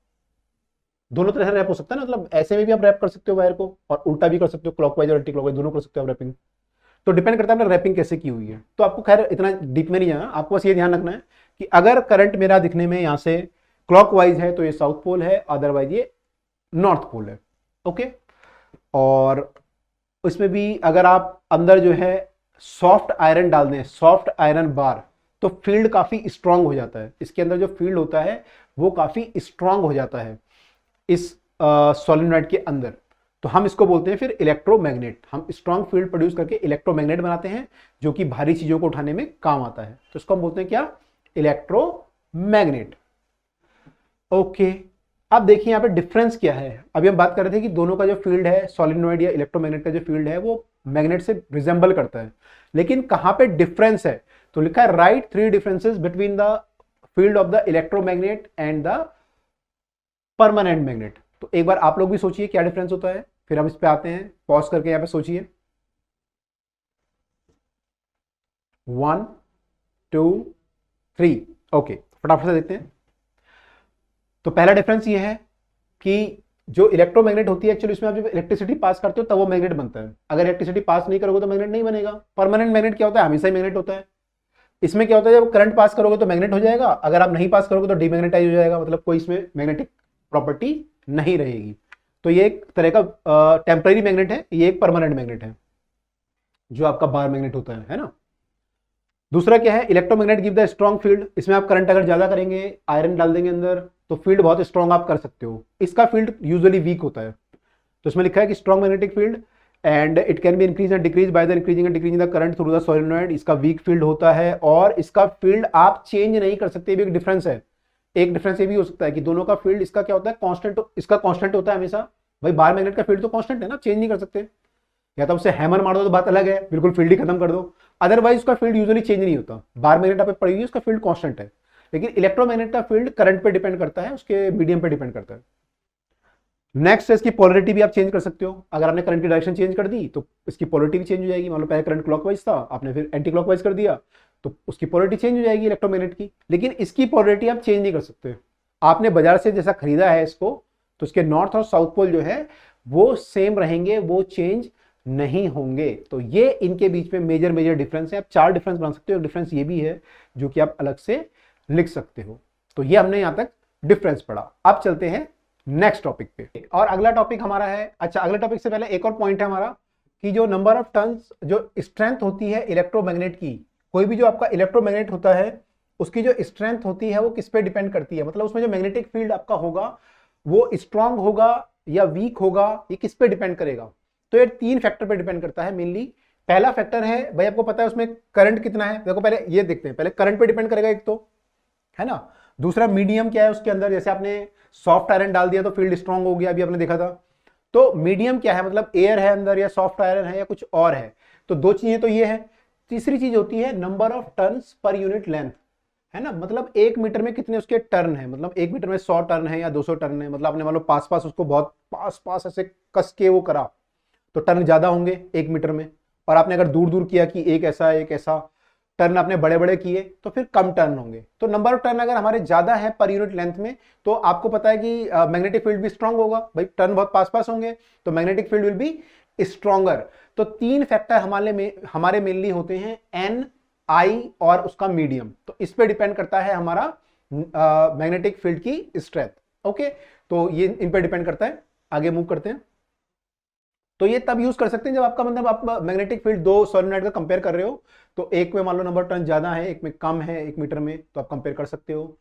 दोनों तरह से रैप हो सकता है ना, मतलब ऐसे में भी आप रैप कर सकते हो वायर को और उल्टा भी कर सकते हो, क्लॉकवाइज और एंटी क्लॉकवाइज दोनों कर सकते हो आप रैपिंग। तो डिपेंड करता है आपने रैपिंग कैसे की हुई है। तो आपको खैर इतना डीप में नहीं जाना, आपको बस ये ध्यान रखना है कि अगर करंट मेरा दिखने में यहां से क्लॉकवाइज है तो ये साउथ पोल है, अदरवाइज ये नॉर्थ पोल है, ओके। और इसमें भी अगर आप अंदर जो है सॉफ्ट आयरन डाल दें, सॉफ्ट आयरन बार, तो फील्ड काफी स्ट्रांग हो जाता है। इसके अंदर जो फील्ड होता है वो काफी स्ट्रांग हो जाता है इस सोलेनॉइड के अंदर। तो हम इसको बोलते हैं फिर इलेक्ट्रोमैग्नेट। हम स्ट्रांग फील्ड प्रोड्यूस करके इलेक्ट्रोमैग्नेट बनाते हैं जो कि भारी चीजों को उठाने में काम आता है। तो इसको हम बोलते हैं क्या, इलेक्ट्रोमैग्नेट, ओके। अब देखिए यहाँ पे डिफरेंस क्या है। अभी हम बात कर रहे थे कि दोनों का जो फील्ड है सोलेनॉइड या इलेक्ट्रोमैग्नेट का जो फील्ड है वो मैग्नेट से रिजेंबल करता है, लेकिन कहां पे डिफरेंस है। तो लिखा है right 3 differences between the field of the electromagnet and the permanent magnet. तो एक बार आप लोग भी सोचिए क्या डिफरेंस होता है, फिर हम इस पे आते हैं। पॉज करके यहां पे सोचिए, 1 2 3, ओके फटाफट से देखते हैं। तो पहला डिफरेंस ये है कि जो इलेक्ट्रोमैग्नेट होती है एक्चुअली उसमें आप जब इलेक्ट्रिसिटी पास करते हो तब वो मैग्नेट बनता है। अगर इलेक्ट्रिसिटी पास नहीं करोगे तो मैग्नेट नहीं बनेगा। परमानेंट मैग्नेट क्या होता है, हमेशा ही मैग्नेट होता है। इसमें क्या होता है, जब करंट पास करोगे तो मैग्नेट हो जाएगा, अगर आप नहीं पास करोगे तो डीमैग्नेटाइज हो जाएगा, मतलब कोई इसमें मैग्नेटिक प्रॉपर्टी नहीं रहेगी। तो ये एक तरह का टेम्पररी मैग्नेट है, ये एक परमानेंट मैग्नेट है जो आपका बार मैग्नेट होता है ना। दूसरा क्या है, electromagnet give the strong field. इसमें आप करंट अगर ज्यादा करेंगे, आयरन डाल देंगे अंदर, तो फील्ड बहुत स्ट्रॉन्ग आप कर सकते हो। इसका फील्ड यूजुअली वीक होता है। तो इसमें लिखा है कि strong magnetic field and it can be increase and decrease by the increasing and decreasing the current through the solenoid. इसका वीक फील्ड होता है और इसका फील्ड आप चेंज नहीं कर सकते, ये भी एक डिफरेंस है। एक डिफरेंस ये भी हो सकता है कि दोनों का फील्ड, इसका क्या होता है कांस्टेंट, इसका कांस्टेंट होता है हमेशा। भाई बार मैग्नेट का फील्ड तो कांस्टेंट है ना, चेंज नहीं कर सकते। या तो उसे हैमर मार दो तो बात अलग है, बिल्कुल फील्ड ही खत्म कर दो, अदरवाइज उसका फील्ड यूजुअली चेंज नहीं होता। बार मैग्नेट आप पे पड़ी हुई है, उसका फील्ड कांस्टेंट है। लेकिन इलेक्ट्रोमैग्नेट का फील्ड करंट पे डिपेंड करता है, उसके मीडियम पे डिपेंड करता है। नेक्स्ट है इसकी पोलरिटी भी आप चेंज कर सकते हो। अगर आपने करंट की डायरेक्शन चेंज कर दी तो इसकी पोलरिटी भी चेंज हो जाएगी। मान लो पहले करंट क्लॉकवाइज था, आपने फिर एंटी क्लॉकवाइज कर दिया तो उसकी पोलरिटी चेंज हो जाएगी इलेक्ट्रोमैग्नेट की। लेकिन इसकी पोलरिटी आप चेंज नहीं कर सकते। आपने बाजार से जैसा खरीदा है इसको, तो इसके नॉर्थ और साउथ पोल जो है वो सेम रहेंगे, वो चेंज नहीं होंगे। तो ये इनके बीच में मेजर डिफरेंस है। आप 4 डिफरेंस बना सकते हो। डिफरेंस ये भी है जो कि आप अलग से लिख सकते हो। तो ये हमने यहां तक डिफरेंस पढ़ा। अब चलते हैं नेक्स्ट टॉपिक पे, और अगला टॉपिक हमारा है, अच्छा अगला टॉपिक से पहले एक और पॉइंट है हमारा कि जो नंबर ऑफ टर्न्स, जो स्ट्रेंथ होती है इलेक्ट्रोमैग्नेट की, कोई भी जो आपका इलेक्ट्रोमैग्नेट होता है उसकी जो स्ट्रेंथ होती है वो किस पे डिपेंड करती है। मतलब उसमें जो मैग्नेटिक फील्ड आपका होगा वो स्ट्रांग होगा या वीक होगा, ये किस पे डिपेंड करेगा। तो ये 3 फैक्टर पे डिपेंड करता है मेनली। पहला फैक्टर है, भाई आपको पता है उसमें करंट कितना है। देखो पहले ये देखते हैं, पहले करंट पे डिपेंड करेगा एक, तो है ना। दूसरा मीडियम क्या है उसके अंदर, जैसे आपने सॉफ्ट आयरन डाल दिया तो फील्ड स्ट्रांग हो गया, अभी आपने देखा था। तो मीडियम क्या है, मतलब एयर है अंदर या सॉफ्ट आयरन है या कुछ और है। तो 2 चीजें तो ये है। तीसरी चीज होती है number of turns per unit length, है ना। मतलब 1 मीटर में कितने उसके टर्न है, मतलब 1 मीटर में 100 टर्न है या 200 टर्न है। मतलब आपने मान लो पास उसको बहुत पास ऐसे कस के वो करा तो टर्न ज्यादा होंगे 1 मीटर में। और आपने अगर दूर दूर किया कि एक ऐसा टर्न आपने बड़े बड़े किए तो फिर कम टर्न होंगे। तो नंबर ऑफ टर्न अगर हमारे ज्यादा है पर यूनिट लेंथ में, तो आपको पता है कि मैग्नेटिक फील्ड भी स्ट्रांग होगा। भाई टर्न बहुत पास होंगे तो magnetic field will be stronger. तो 3 फैक्टर हमारे मेनली होते हैं, एन, आई और उसका मीडियम। तो इस पे डिपेंड करता है हमारा मैग्नेटिक फील्ड की स्ट्रेंथ। ओके, तो ये इन पे डिपेंड करता है। आगे मूव करते हैं। तो ये तब यूज कर सकते हैं जब आपका मतलब आप मैग्नेटिक फील्ड दो सोलेनोइड का कंपेयर कर रहे हो, तो एक में मान लो नंबर टर्न ज्यादा है, एक में कम है 1 मीटर में, तो आप कंपेयर कर सकते हो।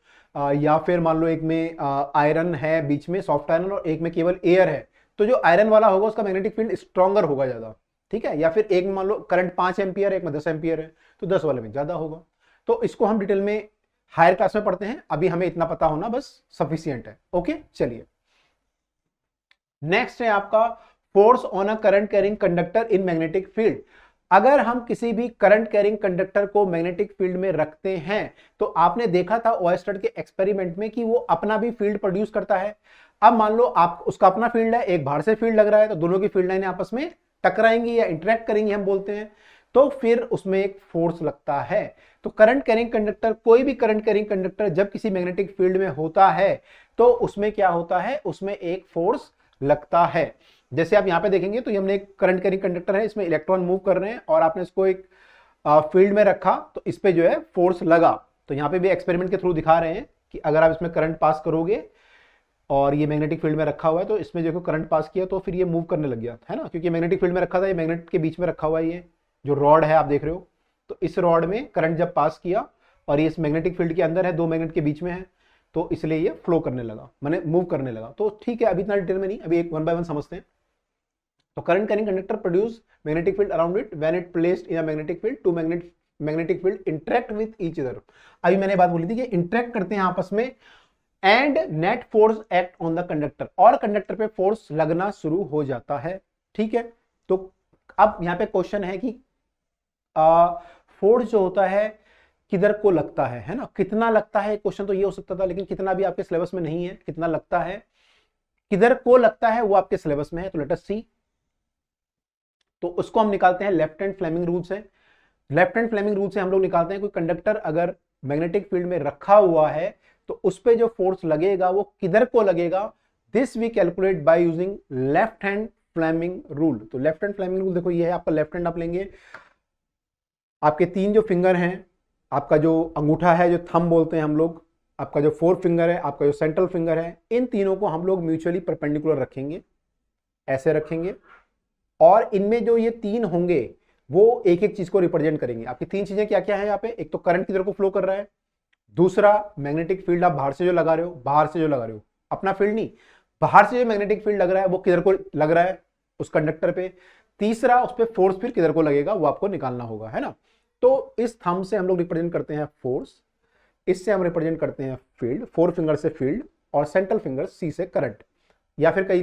या फिर मान लो एक में आयरन है बीच में, सॉफ्ट आयरन, और एक में केवल एयर है, तो जो आयरन वाला होगा उसका मैग्नेटिक फील्ड स्ट्रॉन्गर होगा ज्यादा, ठीक है। या फिर एक में मान लो करंट 5 एम्पियर है, एक में 10 एम्पियर है, तो 10 वाले में ज्यादा होगा। तो इसको हम डिटेल में हायर क्लास में पढ़ते हैं, अभी हमें इतना पता होना बस सफिशियंट है। ओके, चलिए नेक्स्ट है आपका force on a current carrying conductor in magnetic field. अगर हम किसी भी करंट कैरिंग कंडक्टर को मैग्नेटिक फील्ड में रखते हैं, तो आपने देखा था ओयस्टर के एक्सपेरिमेंट में कि वो अपना भी फील्ड प्रोड्यूस करता है। अब मान लो आप उसका अपना फील्ड है, एक बाहर से फील्ड लग रहा है, तो दोनों की फील्ड लाइनें आपस में टकराएंगी या इंटरेक्ट करेंगी हम बोलते हैं, तो फिर उसमें एक फोर्स लगता है। तो करंट कैरिंग कंडक्टर, कोई भी करंट कैरिंग कंडक्टर जब किसी मैग्नेटिक फील्ड में होता है तो उसमें क्या होता है, उसमें एक फोर्स लगता है। जैसे आप यहां पे देखेंगे तो हमने एक करंट कैरिंग कंडक्टर है, इसमें इलेक्ट्रॉन मूव कर रहे हैं और आपने इसको एक फील्ड में रखा, तो इस पे जो है फोर्स लगा। तो यहां पे भी एक्सपेरिमेंट के थ्रू दिखा रहे हैं कि अगर आप इसमें करंट पास करोगे और ये मैग्नेटिक फील्ड में रखा हुआ है, तो इसमें जो करंट पास किया तो फिर ये मूव करने लग गया है ना, क्योंकि मैग्नेटिक फील्ड में रखा था, ये मैग्नेट के बीच में रखा हुआ है, ये जो रॉड है आप देख रहे हो, तो इस रॉड में करंट जब पास किया और ये इस मैग्नेटिक फील्ड के अंदर है, दो मैग्नेट के बीच में है, तो इसलिए ये फ्लो करने लगा, माने मूव करने लगा। तो ठीक है, अभी इतना डिटेल में नहीं, अभी एक 1 बाय 1 समझते हैं। तो current carrying conductor produce magnetic field around it when it placed in a magnetic field, two magnetic field interact with each other. अभी मैंने बात बोली थी कि इंटरेक्ट करते हैं आपस में, and net force act on the conductor, और कंडक्टर पे फोर्स लगना शुरू हो जाता है, ठीक है। तो अब यहां पे क्वेश्चन है कि फोर्स जो होता है किधर को लगता है ना, कितना लगता है, क्वेश्चन तो ये हो सकता था, लेकिन कितना भी आपके सिलेबस में नहीं है, कितना लगता है, किधर को लगता है वो आपके सिलेबस में है। तो लेट अस सी, तो उसको हम निकालते हैं लेफ्ट हैंड फ्लेमिंग रूल से। लेफ्ट हैंड फ्लेमिंग रूल से हम लोग निकालते हैं कोई कंडक्टर अगर मैग्नेटिक फील्ड में रखा हुआ है तो उस पे जो फोर्स लगेगा वो किधर को लगेगा, this we calculate by using left hand Fleming rule. तो लेफ्ट हैंड फ्लेमिंग रूल देखो, ये है आपका लेफ्ट हैंड, आप लेंगे, आपके 3 जो फिंगर हैं, आपका जो अंगूठा है जो थंब बोलते हैं हम लोग, आपका जो 4 फिंगर है, आपका जो सेंट्रल फिंगर है, इन तीनों को हम लोग म्यूचुअली परपेंडिकुलर रखेंगे, ऐसे रखेंगे, और इनमें जो ये 3 होंगे वो एक एक चीज को रिप्रेजेंट करेंगे। आपकी 3 चीजें क्या क्या है यहाँ पे, एक तो करंट किधर को फ्लो कर रहा है, दूसरा मैग्नेटिक फील्ड आप बाहर से जो लगा रहे हो, बाहर से जो लगा रहे हो, अपना फील्ड नहीं, बाहर से जो मैग्नेटिक फील्ड लग रहा है वो किधर को लग रहा है, उस कंडक्टर पे, तीसरा उस पर फोर्स फिर किधर को लगेगा वो आपको निकालना होगा, है ना। तो इस थंब से हम लोग रिप्रेजेंट करते हैं फोर्स, इससे हम रिप्रेजेंट करते हैं फील्ड, 4 फिंगर से फील्ड, और सेंट्रल फिंगर सी से करंट। या फिर कई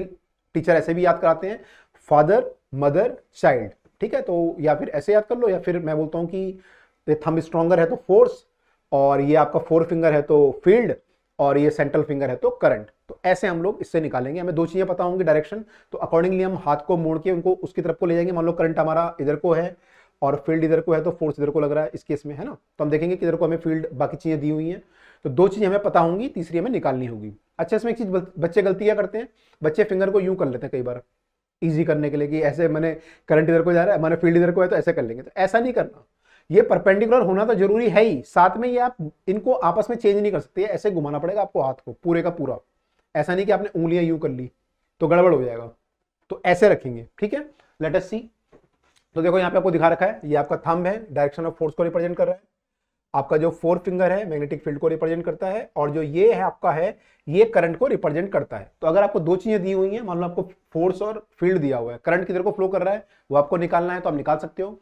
टीचर ऐसे भी याद कराते हैं, फादर मदर चाइल्ड, ठीक है। तो या फिर ऐसे याद कर लो, या फिर मैं बोलता हूं कि थंब स्ट्रॉन्गर है तो फोर्स, और ये आपका 4 फिंगर है तो फील्ड, और ये सेंट्रल फिंगर है तो करंट। तो ऐसे हम लोग इससे निकालेंगे। हमें 2 चीजें पता होंगी डायरेक्शन, तो अकॉर्डिंगली हम हाथ को मोड़ के उनको उसकी तरफ को ले जाएंगे। मान लो करंट हमारा इधर को है और फील्ड इधर को है, तो फोर्स इधर को लग रहा है इस केस में, है ना। तो हम देखेंगे किधर को हमें फील्ड, बाकी चीजें दी हुई हैं, तो 2 चीजें हमें पता होंगी, तीसरी हमें निकालनी होगी। अच्छा, इसमें एक चीज बच्चे गलती क्या करते हैं, बच्चे फिंगर को यूं कर लेते हैं कई बार इजी करने के लिए, कि ऐसे मैंने करंट इधर को जा रहा है, मैंने फील्ड इधर को है तो ऐसे कर लेंगे, तो ऐसा नहीं करना। ये परपेंडिकुलर होना तो जरूरी है ही, साथ में ये आप इनको आपस में चेंज नहीं कर सकते, ऐसे घुमाना पड़ेगा आपको हाथ को पूरे का पूरा। ऐसा नहीं कि आपने उंगलियां यूं कर ली तो गड़बड़ हो जाएगा, तो ऐसे रखेंगे, ठीक है। लेट अस सी, तो देखो यहाँ पे आपको दिखा रखा है, ये आपका थंब है, डायरेक्शन ऑफ फोर्स को रिप्रेजेंट कर रहा है, आपका जो 4 फिंगर है मैग्नेटिक फील्ड को रिप्रेजेंट करता है, और जो ये है आपका है ये करंट को रिप्रेजेंट करता है। तो अगर आपको 2 चीजें दी हुई हैं, मान लो आपको फोर्स और फील्ड दिया हुआ है, करंट किधर को फ्लो कर रहा है वो आपको निकालना है, तो आप निकाल सकते हो।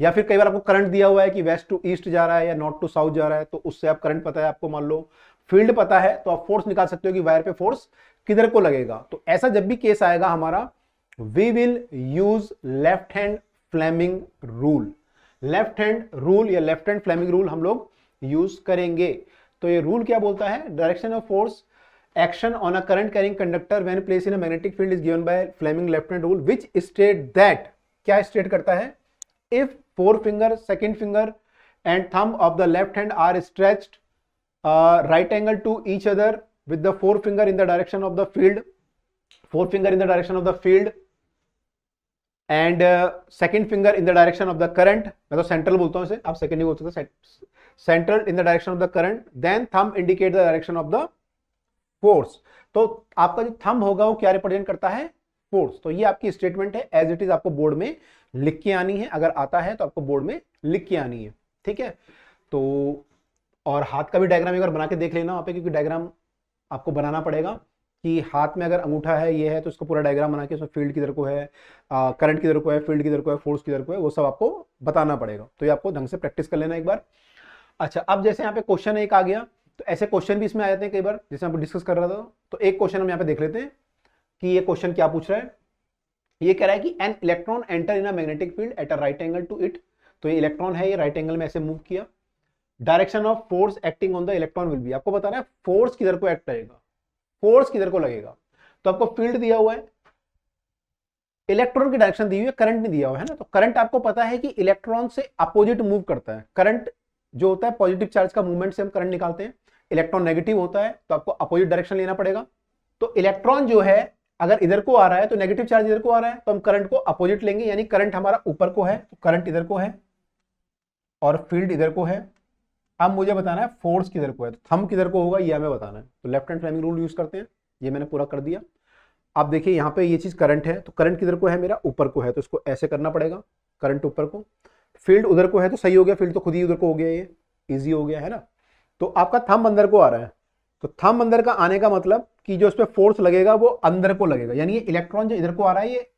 या फिर कई बार आपको करंट दिया हुआ है कि वेस्ट टू ईस्ट जा रहा है या नॉर्थ टू साउथ जा रहा है, तो उससे आप करंट पता है आपको, मान लो फील्ड पता है, तो आप फोर्स निकाल सकते हो कि वायर पे फोर्स किधर को लगेगा। तो ऐसा जब भी केस आएगा हमारा, we will use left hand Fleming rule. Left hand rule या लेफ्ट हैंड फ्लेमिंग रूल हम लोग यूज करेंगे। तो ये रूल क्या बोलता है, direction of force action on a current carrying conductor when place in a magnetic field is given by Fleming left hand rule, which state that, क्या state करता है, if 4 finger, second finger and thumb of the left hand are stretched right angle to each other with the 4 finger in the direction of the field, 4 finger in the direction of the field and second finger in the direction of the current, मैं तो central बोलता हूं इसे, आप second ही बोल सकते हो, central in the direction of the current, then thumb indicate the direction of the force। तो आपका जो थंब होगा वो क्या रिप्रेजेंट करता है, फोर्स। तो ये आपकी स्टेटमेंट है, एज इट इज आपको बोर्ड में लिख के आनी है, अगर आता है तो आपको बोर्ड में लिख के आनी है, ठीक है। तो और हाथ का भी डायग्राम एक बार बना के देख लेना वहां पे, क्योंकि डायग्राम आपको बनाना पड़ेगा कि हाथ में अगर अंगूठा है ये है तो इसको पूरा डायग्राम बना के उसमें फील्ड किधर को है, करंट किधर को है, फील्ड किधर को है, फोर्स किधर को है, वो सब आपको बताना पड़ेगा। तो ये आपको ढंग से प्रैक्टिस कर लेना एक बार। अच्छा, अब जैसे यहाँ पे क्वेश्चन एक आ गया, तो ऐसे क्वेश्चन भी इसमें आ जाते हैं कई बार, जैसे हम डिस्कस कर रहा था। तो एक क्वेश्चन हम यहाँ पे देख लेते हैं कि ये क्वेश्चन क्या पूछ रहा है। ये कह रहा है कि an electron enter in a magnetic field at a right angle to it. तो ये इलेक्ट्रॉन है, ये राइट एंगल में ऐसे मूव किया। Direction of force acting on the electron will be, आपको बताना है फोर्स किधर को एक्ट करेगा, फोर्स किधर को लगेगा। तो आपको फील्ड दिया हुआ है, इलेक्ट्रॉन की डायरेक्शन दी हुई है, करंट नहीं दिया हुआ है ना। तो करंट आपको पता है कि इलेक्ट्रॉन से अपोजिट मूव करता है। करंट जो होता है पॉजिटिव चार्ज का मूवमेंट से हम करंट निकालते हैं, इलेक्ट्रॉन नेगेटिव होता है तो आपको अपोजिट डायरेक्शन लेना पड़ेगा। तो इलेक्ट्रॉन जो है अगर इधर को आ रहा है तो नेगेटिव चार्ज इधर को आ रहा है, तो हम करंट को अपोजिट लेंगे, यानी करंट हमारा ऊपर को है तो करंट इधर को है और फील्ड इधर को है। अब मुझे बताना है फोर्स किधर को है, तो थंब किधर को होगा ये हमें बताना है। तो left hand Fleming rule use करते हैं, ये मैंने पूरा कर दिया। आप देखिए यहाँ पे ये चीज करंट है, तो करंट किधर को है, मेरा ऊपर को है, तो इसको ऐसे करना पड़ेगा, करंट ऊपर को। फील्ड उधर को है तो सही हो गया, फील्ड तो खुद ही उधर को हो गया, ये इजी हो गया है ना। तो आपका थंब अंदर को आ रहा है, तो थंब अंदर का आने का मतलब कि जो इस पे फोर्स लगेगा वो अंदर को लगेगा, यानी ये इलेक्ट्रॉन जो इधर को आ रहा है ये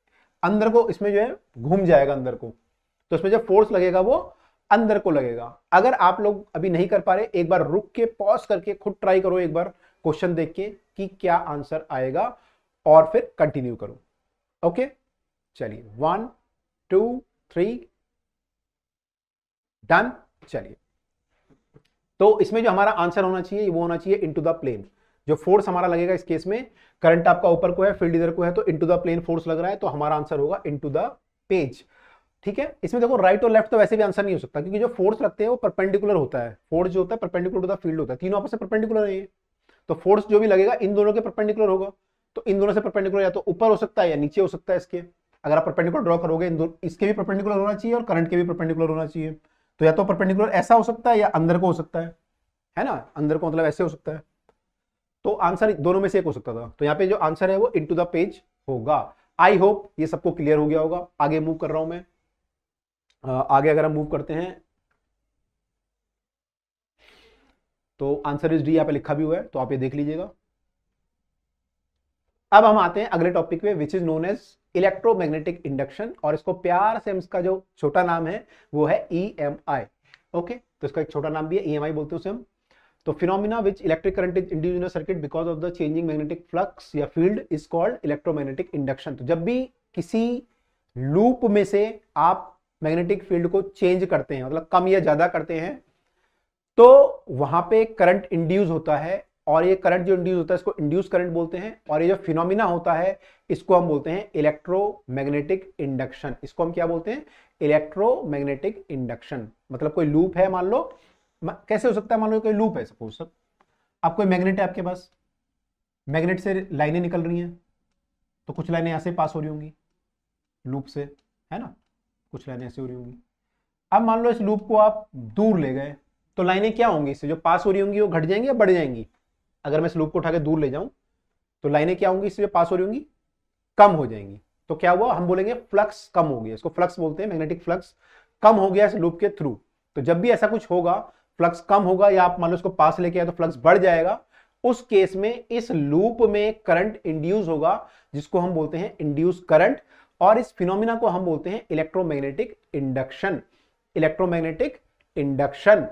अंदर को इसमें जो है घूम जाएगा अंदर को, तो इसमें जो फोर्स लगेगा वो अंदर को लगेगा। अगर आप लोग अभी नहीं कर पा रहे, एक बार रुक के पॉज करके खुद ट्राई करो एक बार क्वेश्चन देख के कि क्या आंसर आएगा, और फिर कंटिन्यू करो। ओके, चलिए 1 2 3 डन। चलिए, तो इसमें जो हमारा आंसर होना चाहिए वो होना चाहिए इनटू द प्लेन। जो फोर्स हमारा लगेगा इस केस में, करंट आपका ऊपर को है, फील्ड इधर को है, तो इनटू द प्लेन फोर्स लग रहा है, तो हमारा आंसर होगा इनटू द पेज। ठीक है, इसमें देखो राइट और लेफ्ट तो वैसे भी आंसर नहीं हो सकता, क्योंकि जो फोर्स लगते हैं वो परपेंडिकुलर होता है। फोर्स जो होता है परपेंडिकुलर टू द फील्ड होता है, तीनों आपस में परपेंडिकुलर है ये। तो फोर्स जो भी लगेगा इन दोनों के परपेंडिकुलर होगा, तो इन दोनों से परपेंडिकुलर या तो ऊपर हो सकता है या नीचे हो सकता है इसके। अगर आप परपेंडिकुलर ड्रॉ करोगे, इसके भी परपेंडिकुलर होना चाहिए और करंट के भी परपेंडिकुलर होना चाहिए। तो या तो परपेंडिकुलर ऐसा हो सकता है या अंदर को हो सकता है ना, अंदर को मतलब ऐसे हो सकता है। तो आंसर दोनों में से एक हो सकता था, तो यहाँ पे जो आंसर है वो इनटू द पेज होगा। आई होप ये सबको क्लियर हो गया होगा। आगे मूव कर रहा हूं मैं, आगे अगर हम मूव करते हैं तो आंसर इज डी यहाँ पे लिखा भी हुआ है, तो आप ये देख लीजिएगा। अब हम आते हैं अगले टॉपिक पे, which is known as electromagnetic induction, और इसको प्यार से इसका जो छोटा नाम है वो है EMI। ओके, तो इसका एक छोटा नाम भी है, EMI बोलते हैं उसे हम। तो phenomena which electric current is induced in a circuit because of the changing magnetic flux या field is called electromagnetic induction. तो जब भी किसी लूप में से आप मैग्नेटिक फील्ड को चेंज करते हैं, मतलब कम या ज्यादा करते हैं, तो वहां पे करंट इंड्यूस होता है, और ये करंट जो इंड्यूस होता है इसको इंड्यूस करंट बोलते हैं। और ये जो फिनोमिना होता है इसको हम बोलते हैं इलेक्ट्रोमैग्नेटिक इंडक्शन। इसको हम क्या बोलते हैं, इलेक्ट्रोमैग्नेटिक इंडक्शन। मतलब कोई लूप है, मान लो, कैसे हो सकता है, मान लो कोई लूप है, सपोज सब आप कोई मैग्नेट है आपके पास, मैग्नेट से लाइनें निकल रही हैं, तो कुछ लाइनें ऐसे पास हो रही होंगी लूप से, है ना, कुछ लाइनें ऐसे हो रही होंगी। अब मान लो इस लूप को आप दूर ले गए, तो लाइनें क्या होंगी इससे, जो पास हो रही होंगी वो घट जाएंगी या बढ़ जाएंगी। अगर मैं इस लूप को उठा के दूर ले जाऊं तो लाइनें क्या होंगी इससे जो पास हो रही होंगी, कम हो जाएंगी। तो क्या हुआ, हम बोलेंगे फ्लक्स कम हो गया, इसको फ्लक्स बोलते हैं, मैग्नेटिक फ्लक्स कम हो गया इस लूप के थ्रू। तो जब भी ऐसा कुछ होगा, फ्लक्स कम होगा या आप मान लो इसको पास लेके आए तो फ्लक्स बढ़ जाएगा, उस केस में इस लूप में करंट इंड्यूस होगा, जिसको हम बोलते हैं इंड्यूस करंट। और इस फिनोमिना को हम बोलते हैं electromagnetic induction. Electromagnetic induction,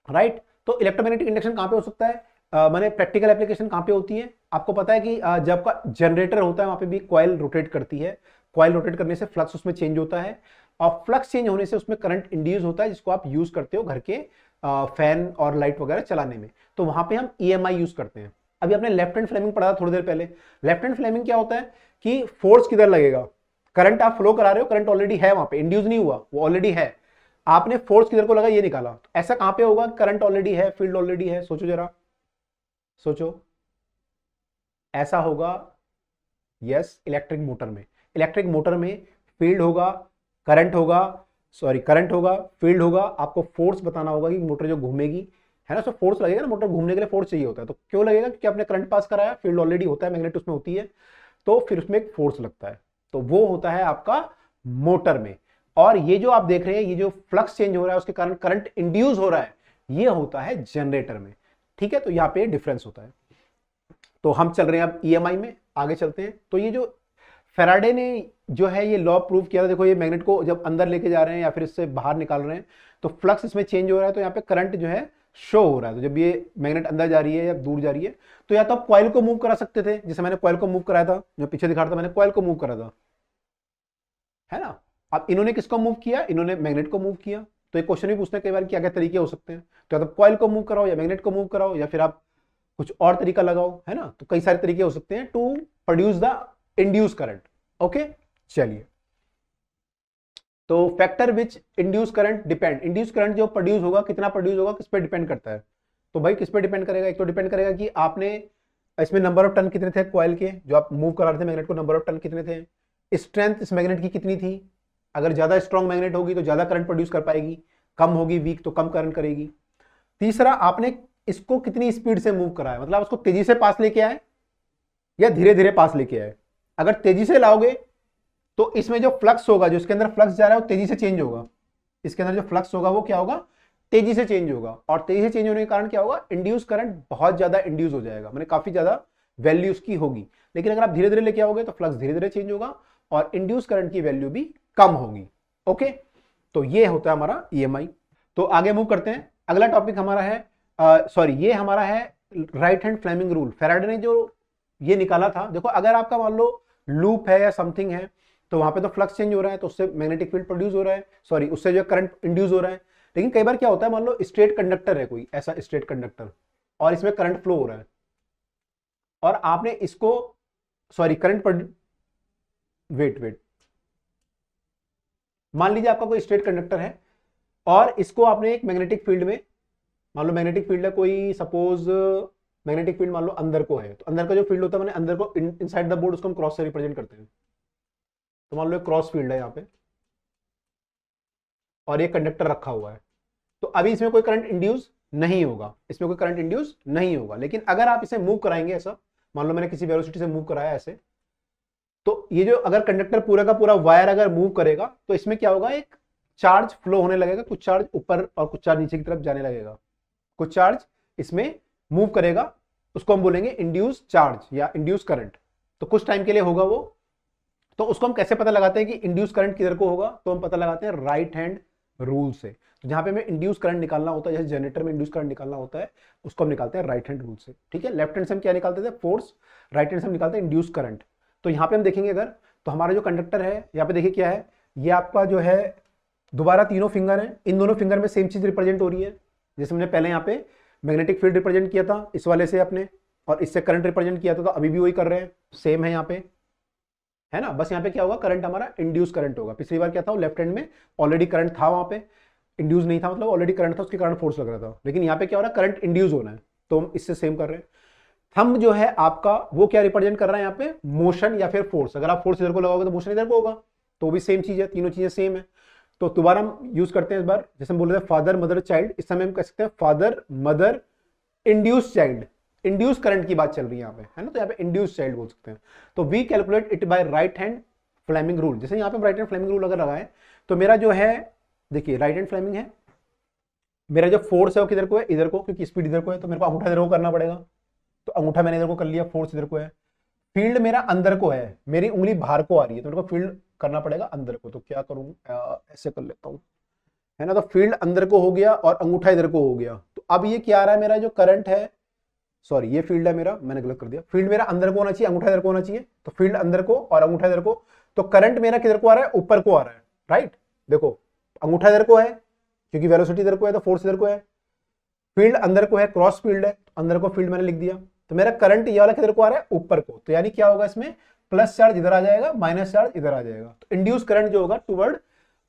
right. तो इलेक्ट्रोमैग्नेटिक इंडक्शन कहां पे हो सकता है, माने प्रैक्टिकल एप्लीकेशन कहां पे होती है। आपको पता है कि जब का जनरेटर होता है वहां पे भी कॉइल रोटेट करती है, कॉइल रोटेट करने से फ्लक्स उसमें चेंज होता है, और फ्लक्स चेंज होने से उसमें करंट इंड्यूस होता है, जिसको आप यूज करते हो घर के फैन और लाइट वगैरह चलाने में। तो वहां पे हम EMI यूज करते हैं। अभी आपने लेफ्ट हैंड फ्लेमिंग पढ़ा था थोड़ी देर पहले। लेफ्ट हैंड फ्लेमिंग क्या होता है कि फोर्स किधर लगेगा, करंट आप फ्लो करा रहे हो, करंट ऑलरेडी है वहां पे, इंड्यूस नहीं हुआ, वो ऑलरेडी है, आपने फोर्स किधर को लगा ये निकाला। तो ऐसा कहां पे होगा, करंट ऑलरेडी है, फील्ड ऑलरेडी है, सोचो जरा, सोचो। ऐसा होगा, यस, इलेक्ट्रिक मोटर में। इलेक्ट्रिक मोटर में फील्ड होगा, करंट होगा, सॉरी करंट होगा, फील्ड होगा, आपको फोर्स बताना होगा कि मोटर जो घूमेगी, है ना, तो फोर्स लगेगा ना, मोटर घूमने के लिए फोर्स चाहिए होता है। तो क्यों लगेगा, क्योंकि आपने करंट पास कराया, फील्ड ऑलरेडी होता है, मैग्नेट उसमें होती है, तो फिर उसमें एक फोर्स लगता है, तो वो होता है आपका मोटर में। और ये जो आप देख रहे हैं, ये जो फ्लक्स चेंज हो रहा है उसके कारण करंट इंड्यूस हो रहा है, ये होता है जनरेटर में। ठीक है, तो यहां पे डिफरेंस होता है। तो हम चल रहे हैं अब ईएमआई में, आगे चलते हैं। तो ये जो फेराडे ने जो है ये लॉ प्रूव किया था, देखो ये मैग्नेट को जब अंदर लेके जा रहे हैं या फिर इससे बाहर निकाल रहे हैं तो फ्लक्स इसमें चेंज हो रहा है, तो यहाँ पे करंट जो है शो हो रहा है। तो जब ये मैग्नेट अंदर जा रही है या दूर जा रही है, तो या तो आप कॉइल को मूव करा सकते थे, जैसे मैंने कॉइल को मूव कराया था, जो पीछे दिखा रहा था मैंने कॉइल को मूव करा था, है ना। अब इन्होंने किसको मूव किया, इन्होंने मैग्नेट को मूव किया। तो एक क्वेश्चन भी पूछते हैं कई बार, क्या क्या तरीके हो सकते हैं, तो या तो कॉइल को मूव कराओ या मैग्नेट को मूव कराओ या फिर आप कुछ और तरीका लगाओ, है ना। तो कई सारे तरीके हो सकते हैं to produce the induce current. Okay, चलिए। तो factor which induce current depend, induce current जो प्रोड्यूस होगा, कितना प्रोड्यूस होगा, किस पे डिपेंड करता है। तो भाई किस पे डिपेंड करेगा, एक तो डिपेंड करेगा कि आपने इसमें नंबर ऑफ टर्न कितने थे कॉइल के, जो आप मूव करा रहे थे मैग्नेट को, नंबर ऑफ टर्न कितने थे, स्ट्रेंथ इस मैग्नेट की कितनी थी। अगर ज्यादा स्ट्रॉन्ग मैग्नेट होगी तो ज्यादा करंट प्रोड्यूस कर पाएगी, कम होगी वीक तो कम करंट करेगी। तीसरा, आपने इसको कितनी स्पीड से मूव कराया, मतलब उसको तेजी से पास लेके आए या धीरे धीरे पास लेके आए। अगर तेजी से लाओगे तो इसमें जो फ्लक्स होगा, जो इसके अंदर फ्लक्स जा रहा है वो तेजी से चेंज होगा, इसके अंदर जो फ्लक्स होगा वो क्या होगा, तेजी से चेंज होगा। और तेजी से चेंज होने के कारण क्या होगा, इंड्यूस करंट बहुत ज्यादा इंड्यूस हो जाएगा, मैंने काफी ज्यादा वैल्यू उसकी होगी। लेकिन अगर आप धीरे धीरे लेके आओगे तो फ्लक्स धीरे धीरे चेंज होगा और इंड्यूस करंट की वैल्यू भी कम होगी। ओके, तो ये होता है हमारा ईएमआई। तो आगे मूव करते हैं, अगला टॉपिक हमारा है ये हमारा है right hand Fleming rule. Faraday ने जो ये निकाला था, देखो अगर आपका मान लो लूप है या समथिंग है, तो वहां पे तो फ्लक्स चेंज हो रहा है, तो उससे मैग्नेटिक फील्ड प्रोड्यूस हो रहा है, सॉरी उससे जो करंट इंड्यूस हो रहा है। लेकिन कई बार क्या होता है, मान लो स्ट्रेट कंडक्टर है, कोई ऐसा स्ट्रेट कंडक्टर, और इसमें करंट फ्लो हो रहा है, और आपने इसको सॉरी करंट वेट मान लीजिए आपका कोई स्ट्रेट कंडक्टर है और इसको आपने एक मैग्नेटिक फील्ड में, मान लो मैग्नेटिक फील्ड है कोई, सपोज मैग्नेटिक फील्ड मान लो अंदर को है, तो अंदर का जो फील्ड होता है मैंने अंदर को इनसाइड द बोर्ड, उसको हम क्रॉस से रिप्रेजेंट करते हैं। तो मान लो एक क्रॉस फील्ड है यहाँ पे और ये कंडक्टर रखा हुआ है, तो अभी इसमें कोई करंट इंड्यूस नहीं होगा, इसमें कोई करंट इंड्यूस नहीं होगा। लेकिन अगर आप इसे मूव कराएंगे ऐसा, मान लो मैंने किसी वेलोसिटी से मूव कराया ऐसे, तो ये जो अगर कंडक्टर पूरा का पूरा वायर अगर मूव करेगा तो इसमें क्या होगा, एक चार्ज फ्लो होने लगेगा, कुछ चार्ज ऊपर और कुछ चार्ज नीचे की तरफ जाने लगेगा, कुछ चार्ज इसमें मूव करेगा, उसको हम बोलेंगे इंड्यूस चार्ज या इंड्यूस करंट। तो कुछ टाइम के लिए होगा वो। तो उसको हम कैसे पता लगाते हैं कि इंड्यूस करंट किधर को होगा, तो हम पता लगाते हैं राइट हैंड रूल से। तो जहां पे हमें इंड्यूस करंट निकालना होता है, जैसे जनरेटर में इंड्यूस करंट निकालना होता है, उसको हम निकालते हैं राइट हैंड रूल से। ठीक है, लेफ्ट हैंड से हम क्या निकालते थे, फोर्स, राइट हैंड से हम निकालते हैं इंड्यूस करंट। तो यहाँ पे हम देखेंगे अगर, तो हमारा जो कंडक्टर है यहाँ पे देखिए क्या है, ये आपका जो है दोबारा तीनों फिंगर है, इन दोनों फिंगर में सेम चीज रिप्रेजेंट हो रही है। जैसे हमने पहले यहाँ पे मैग्नेटिक फील्ड रिप्रेजेंट किया था इस वाले से अपने, और इससे करंट रिप्रेजेंट किया था, तो अभी भी वही कर रहे हैं, सेम है यहाँ पे, है ना। बस यहाँ पे क्या होगा, करंट हमारा इंड्यूस करंट होगा। पिछली बार क्या था, लेफ्ट हैंड में ऑलरेडी करंट था, वहां पे इंड्यूस नहीं था, मतलब ऑलरेडी करंट था, उसके कारण फोर्स लग रहा था। लेकिन यहाँ पे क्या हो रहा है, करंट इंड्यूस होना है, तो हम इससे सेम कर रहे हैं। थंब जो है आपका वो क्या रिप्रेजेंट कर रहा है यहाँ पे, मोशन या फिर फोर्स। अगर आप फोर्स इधर को लगाओगे तो मोशन इधर को होगा, तो भी सेम चीज है, तीनों चीजें सेम है। तो दोबारा हम यूज करते हैं इस बार, जैसे हम बोल रहे थे फादर मदर चाइल्ड, इस समय हम कह सकते हैं father mother induce child. Induce current की बात चल रही है यहाँ पे, है ना, तो यहाँ पे इंड्यूस चाइल्ड बोल सकते हैं। तो we calculate it by right hand Fleming rule. जैसे यहाँ पे राइट हैंड फ्लेमिंग रूल अगर लगाए, तो मेरा जो है देखिए राइट हैंड फ्लेमिंग है, मेरा जो फोर्स है वो किधर को है, इधर को, क्योंकि स्पीड इधर को है, तो मेरे को अंगूठा इधर को करना पड़ेगा, तो अंगूठा मैंने इधर को कर लिया, फोर्स इधर को है। फील्ड मेरा अंदर को है, मेरी उंगली बाहर को आ रही है, तो मेरे को फील्ड करना पड़ेगा अंदर को। तो क्या करूं, ऐसे कर लेता हूं, है ना। तो फील्ड अंदर को हो गया और अंगूठा इधर को हो गया। तो अब ये क्या आ रहा है, मेरा जो करंट है, सॉरी ये फील्ड है मेरा, मैंने गलत कर दिया, फील्ड मेरा अंदर को होना चाहिए, अंगूठा इधर को होना चाहिए। तो फील्ड अंदर को और अंगूठा इधर को, तो करंट मेरा किधर को आ रहा है, ऊपर को आ रहा है, राइट। देखो अंगूठा इधर को है क्योंकि वेलोसिटी इधर को है, तो फोर्स इधर को है। फील्ड अंदर को है, क्रॉस फील्ड है, अंदर को फील्ड मैंने लिख दिया। तो मेरा करंट ये वाला किधर को आ रहा है, ऊपर को। तो यानी क्या होगा, इसमें प्लस चार्ज इधर आ जाएगा, माइनस चार्ज इधर आ जाएगा। तो इंड्यूस करंट जो होगा टुवर्ड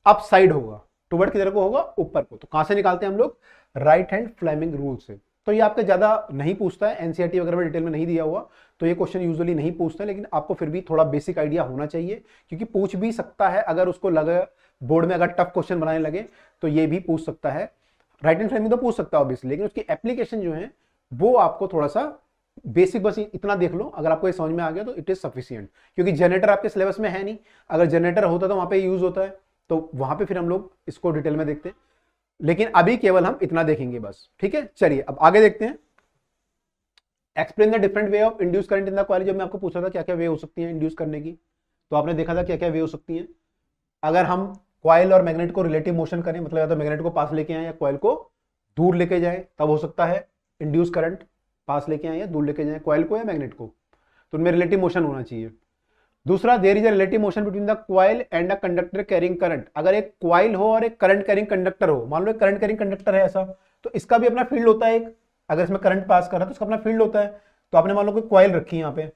अप साइड होगा, टुवर्ड किधर को होगा, ऊपर को। तो कहां से निकालते हैं हम लोग, राइट हैंड फ्लेमिंग रूल से। तो ये आपका ज्यादा नहीं पूछता है, एनसीईआरटी वगैरह में डिटेल में नहीं दिया हुआ, तो ये क्वेश्चन यूजुअली नहीं पूछता है, लेकिन आपको फिर भी थोड़ा बेसिक आइडिया होना चाहिए, क्योंकि पूछ भी सकता है अगर उसको लगे बोर्ड में, अगर टफ क्वेश्चन बनाने लगे तो ये भी पूछ सकता है। राइट हैंड फ्लेमिंग तो पूछ सकता है ऑब्वियसली, लेकिन उसकी एप्लीकेशन जो है वो आपको थोड़ा सा बेसिक बस इतना देख लो, अगर आपको ये समझ में आ गया तो इट इज सफिशियंट, क्योंकि जनरेटर आपके सिलेबस में है नहीं। अगर जनरेटर होता तो वहां पे यूज होता है, तो वहां पे फिर हम लोग इसको डिटेल में देखते हैं, लेकिन अभी केवल हम इतना देखेंगे बस। ठीक है, चलिए अब आगे देखते हैं। Explain the different way of induce current in the coil. जब मैं आपको पूछा था क्या क्या वे हो सकती है इंड्यूस करने की, तो आपने देखा था क्या क्या वे हो सकती है। अगर हम कॉइल और मैग्नेट को रिलेटिव मोशन करें, मतलब या तो मैग्नेट को पास लेके आए या कॉइल को दूर लेके जाए, तब हो सकता है इंड्यूस करंट। पास लेके आए या दूर लेके जाए कॉइल को या मैग्नेट को, तो उनमें रिलेटिव मोशन होना चाहिए। दूसरा, there is a relative motion between the coil and a conductor carrying current. अगर एक कॉइल हो और एक करंट कैरिंग कंडक्टर हो, मान लो एक करंट कैरिंग कंडक्टर है ऐसा, तो इसका भी अपना फील्ड होता है एक। अगर इसमें करंट पास कर रहा है तो इसका अपना फील्ड होता है। तो आपने मान लो कोई कॉइल रखी है यहाँ पे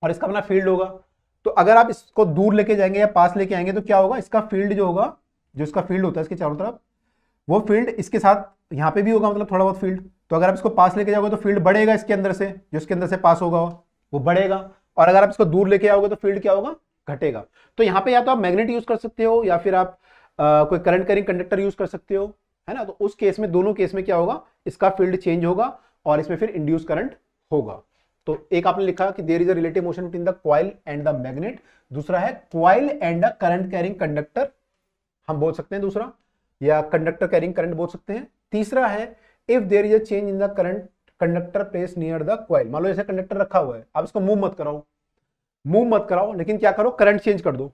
और इसका अपना फील्ड होगा, तो अगर आप इसको दूर लेके जाएंगे या पास लेके आएंगे तो क्या होगा, इसका फील्ड जो होगा, जो इसका फील्ड होता है इसके चारों तरफ, वो फील्ड इसके साथ यहाँ पे भी होगा, मतलब थोड़ा बहुत फील्ड। तो अगर आप इसको पास लेके जाओगे तो फील्ड बढ़ेगा इसके अंदर से, जो इसके अंदर से पास होगा वो बढ़ेगा, और अगर आप इसको दूर लेके आओगे तो फील्ड क्या होगा, घटेगा। तो यहाँ पे या तो आप मैग्नेट यूज कर सकते हो या फिर आप कोई करंट कैरिंग कंडक्टर यूज कर सकते हो, है ना। तो उस केस में, दोनों केस में क्या होगा, इसका फील्ड चेंज होगा और इसमें फिर इंड्यूस करंट होगा। तो एक आपने लिखा कि there is a relative motion between the coil and the magnet. दूसरा है coil and the current carrying conductor, हम बोल सकते हैं दूसरा, या कंडक्टर कैरिंग करंट बोल सकते हैं। तीसरा है if there is a change in the current conductor place near the coil. मान लो जैसे कंडक्टर रखा हुआ है, आप इसको मूव मत कराओ, लेकिन क्या करो, करंट चेंज कर दो।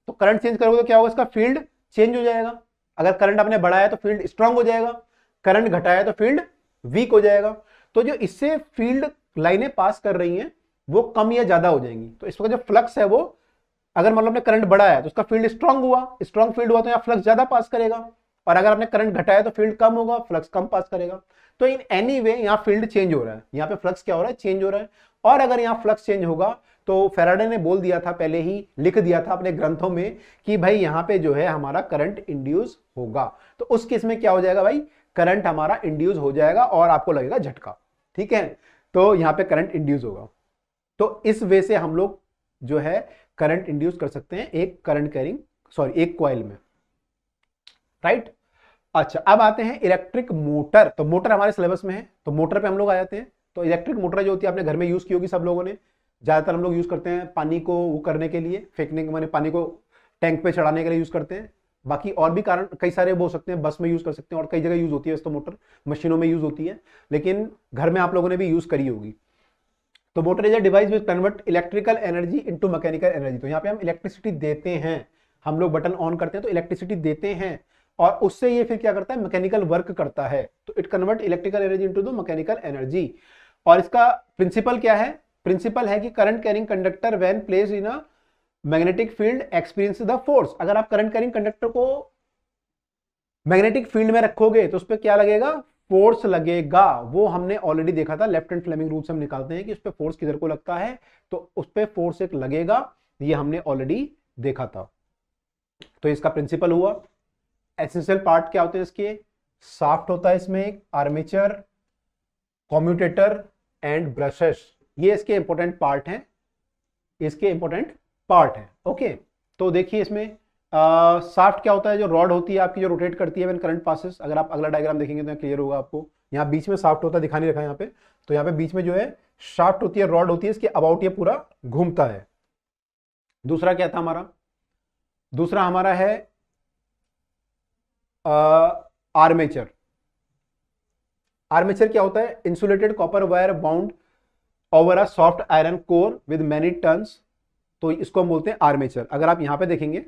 तो करंट चेंज करोगे तो क्या होगा, इसका फील्ड चेंज हो जाएगा। अगर करंट आपने बढ़ाया तो फील्ड स्ट्रांग हो जाएगा, करंट घटाया तो फील्ड वीक हो जाएगा। तो जो इससे फील्ड लाइनें पास कर रही हैं वो कम या ज्यादा हो जाएंगी। तो इसका जो फ्लक्स है वो, अगर मतलब आपने करंट बढ़ाया तो उसका फील्ड स्ट्रांग हुआ, स्ट्रांग फील्ड हुआ तो यहाँ फ्लक्स ज्यादा पास करेगा, और अगर आपने करंट घटाया तो फील्ड कम होगा, फ्लक्स कम पास करेगा। तो इन एनी वे यहाँ फील्ड चेंज हो रहा है, यहाँ पे फ्लक्स क्या हो रहा है, चेंज हो रहा है। और अगर यहाँ फ्लक्स चेंज होगा तो फैराडे ने बोल दिया था, पहले ही लिख दिया था अपने ग्रंथों में कि भाई यहाँ पे जो है हमारा करंट इंड्यूस होगा। तो उस केस में क्या हो जाएगा भाई, करंट हमारा इंड्यूस हो जाएगा और आपको लगेगा झटका। ठीक है, तो यहाँ पे करंट इंड्यूस होगा। तो इस वे से हम लोग जो है करंट इंड्यूस कर सकते हैं एक कॉइल में, राइट। अच्छा, अब आते हैं इलेक्ट्रिक मोटर। तो मोटर हमारे सिलेबस में है, तो मोटर पे हम लोग आ जाते हैं। तो इलेक्ट्रिक मोटर जो होती है आपने घर में यूज की होगी सब लोगों ने। ज्यादातर हम लोग यूज करते हैं पानी को वो करने के लिए, फेंकने के माने पानी को टैंक पे चढ़ाने के लिए यूज करते हैं। बाकी और भी कारण कई सारे हो सकते हैं, बस में यूज कर सकते हैं और कई जगह यूज होती है तो मोटर, मशीनों में यूज होती है, लेकिन घर में आप लोगों ने भी यूज करी होगी। तो motor is a device which convert electrical energy into mechanical energy. तो यहाँ पे हम इलेक्ट्रिसिटी देते हैं, हम लोग बटन ऑन करते हैं तो इलेक्ट्रिसिटी देते हैं, और उससे ये फिर क्या करता है, मैकेनिकल वर्क करता है। तो it convert electrical energy into the mechanical energy. और इसका प्रिंसिपल क्या है, प्रिंसिपल है कि current carrying conductor when placed in a magnetic field experience the force. अगर आप करंट कैरिंग कंडक्टर को मैग्नेटिक फील्ड में रखोगे तो उस पर क्या लगेगा, फोर्स लगेगा। वो हमने ऑलरेडी देखा था, लेफ्ट हैंड फ्लेमिंग रूल से हम निकालते हैं कि उस पर फोर्स किधर को लगता है, तो उस पर फोर्स एक लगेगा, ये हमने ऑलरेडी देखा था। तो इसका प्रिंसिपल हुआ। एसेंशियल पार्ट क्या होते हैं इसके, शाफ्ट होता है इसमें एक, आर्मेचर, कम्यूटेटर एंड ब्रशेस, ये इसके इंपॉर्टेंट पार्ट हैं, ओके। तो देखिए इसमें शाफ्ट क्या होता है, जो रॉड होती है आपकी जो रोटेट करती है व्हेन करंट पासेस। अगर आप अगला डायग्राम देखेंगे तो क्लियर होगा आपको। यहाँ बीच में शाफ्ट होता है, दिखा नहीं रखा यहाँ पे, तो यहाँ पे बीच में जो है शाफ्ट होती है, रॉड होती है, इसके अबाउट ये पूरा घूमता है। दूसरा क्या था हमारा, दूसरा हमारा है आर्मेचर। आर्मेचर क्या होता है, insulated copper wire bound over a soft iron core with many turns, तो इसको हम बोलते हैं आर्मेचर। अगर आप यहां पे देखेंगे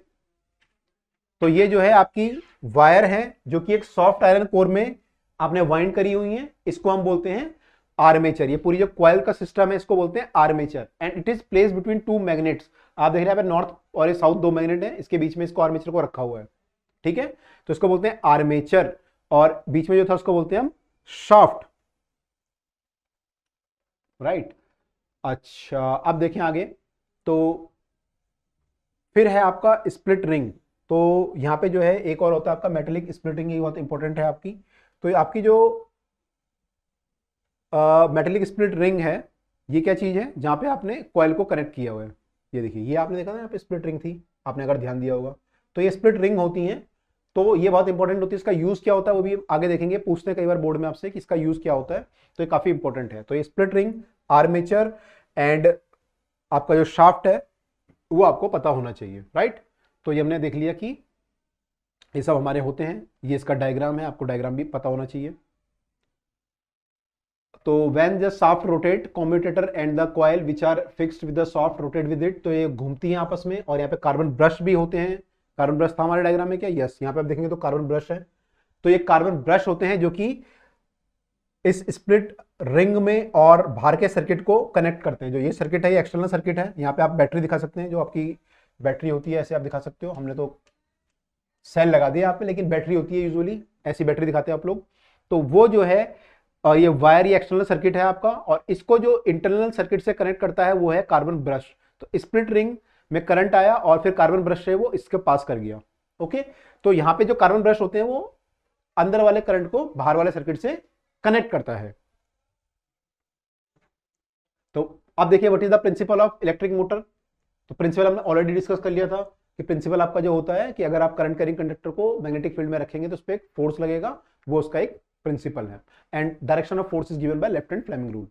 तो ये जो है आपकी वायर है जो कि एक सॉफ्ट आयरन कोर में आपने वाइंड करी हुई है, इसको हम बोलते हैं आर्मेचर। ये पूरी जो कॉइल का सिस्टम है इसको बोलते हैं armature, and it is placed between two magnets. आप देख रहे हैं नॉर्थ और साउथ दो मैग्नेट है, इसके बीच में इसको आर्मेचर को रखा हुआ है, ठीक है। तो इसको बोलते हैं आर्मेचर, और बीच में जो था उसको बोलते हैं हम शाफ्ट, राइट। अच्छा, अब देखें आगे, तो फिर है आपका स्प्लिट रिंग। तो यहां पे जो है एक और होता है आपका मेटेलिक स्प्लिट रिंग, ये बहुत इंपॉर्टेंट है आपकी। तो आपकी जो मेटेलिक स्प्लिट रिंग है, ये क्या चीज है, जहां पे आपने कॉइल को कनेक्ट किया हुआ है। ये देखिए, ये आपने देखा ना यहाँ पे स्प्लिट रिंग थी, आपने अगर ध्यान दिया होगा, तो ये स्प्लिट रिंग होती हैं। तो ये बहुत इंपॉर्टेंट होती है। इसका यूज क्या होता है वो भी आगे देखेंगे, पूछते हैं कई बार बोर्ड में आपसे कि इसका यूज क्या होता है, तो ये काफी इंपॉर्टेंट है। तो ये स्प्लिट रिंग, आर्मेचर एंड आपका जो शाफ्ट है वो आपको पता होना चाहिए, राइट। तो ये हमने देख लिया कि ये सब हमारे होते हैं, ये इसका डायग्राम है, आपको डायग्राम भी पता होना चाहिए। तो when the shaft rotate commutator and the coil which are fixed with the shaft rotate with it, तो ये घूमती हैं आपस में। और यहाँ पे कार्बन ब्रश भी होते हैं। कार्बन ब्रश था हमारे डायग्राम में क्या? यस, यहाँ पे आप देखेंगे तो कार्बन ब्रश है। तो ये कार्बन ब्रश होते हैं जो कि इस स्प्लिट रिंग में और बाहर के सर्किट को कनेक्ट करते हैं। जो ये सर्किट है ये एक्सटर्नल सर्किट है। यहाँ पे आप बैटरी दिखा सकते हैं, जो आपकी बैटरी होती है ऐसे आप दिखा सकते हो। हमने तो सेल लगा दिया आप पे, लेकिन बैटरी होती है यूजुअली, ऐसी बैटरी दिखाते हैं आप लोग। तो वो जो है और ये वायर, ये एक्सटर्नल सर्किट है आपका, और इसको जो इंटरनल सर्किट से कनेक्ट करता है वो है कार्बन ब्रश। तो स्प्लिट रिंग में करंट आया और फिर कार्बन ब्रश है वो इसके पास कर गया। ओके, तो यहाँ पे जो कार्बन ब्रश होते हैं वो अंदर वाले करंट को बाहर वाले सर्किट से कनेक्ट करता है। तो अब देखिए what is the principle of electric motor. तो प्रिंसिपल हमने ऑलरेडी डिस्कस कर लिया था कि प्रिंसिपल आपका जो होता है कि अगर आप करंट कैरिंग कंडक्टर को मैग्नेटिक फील्ड में रखेंगे तो उस पर एक फोर्स लगेगा, वो उसका एक प्रिंसिपल है। And direction of force is given by left hand Fleming rule.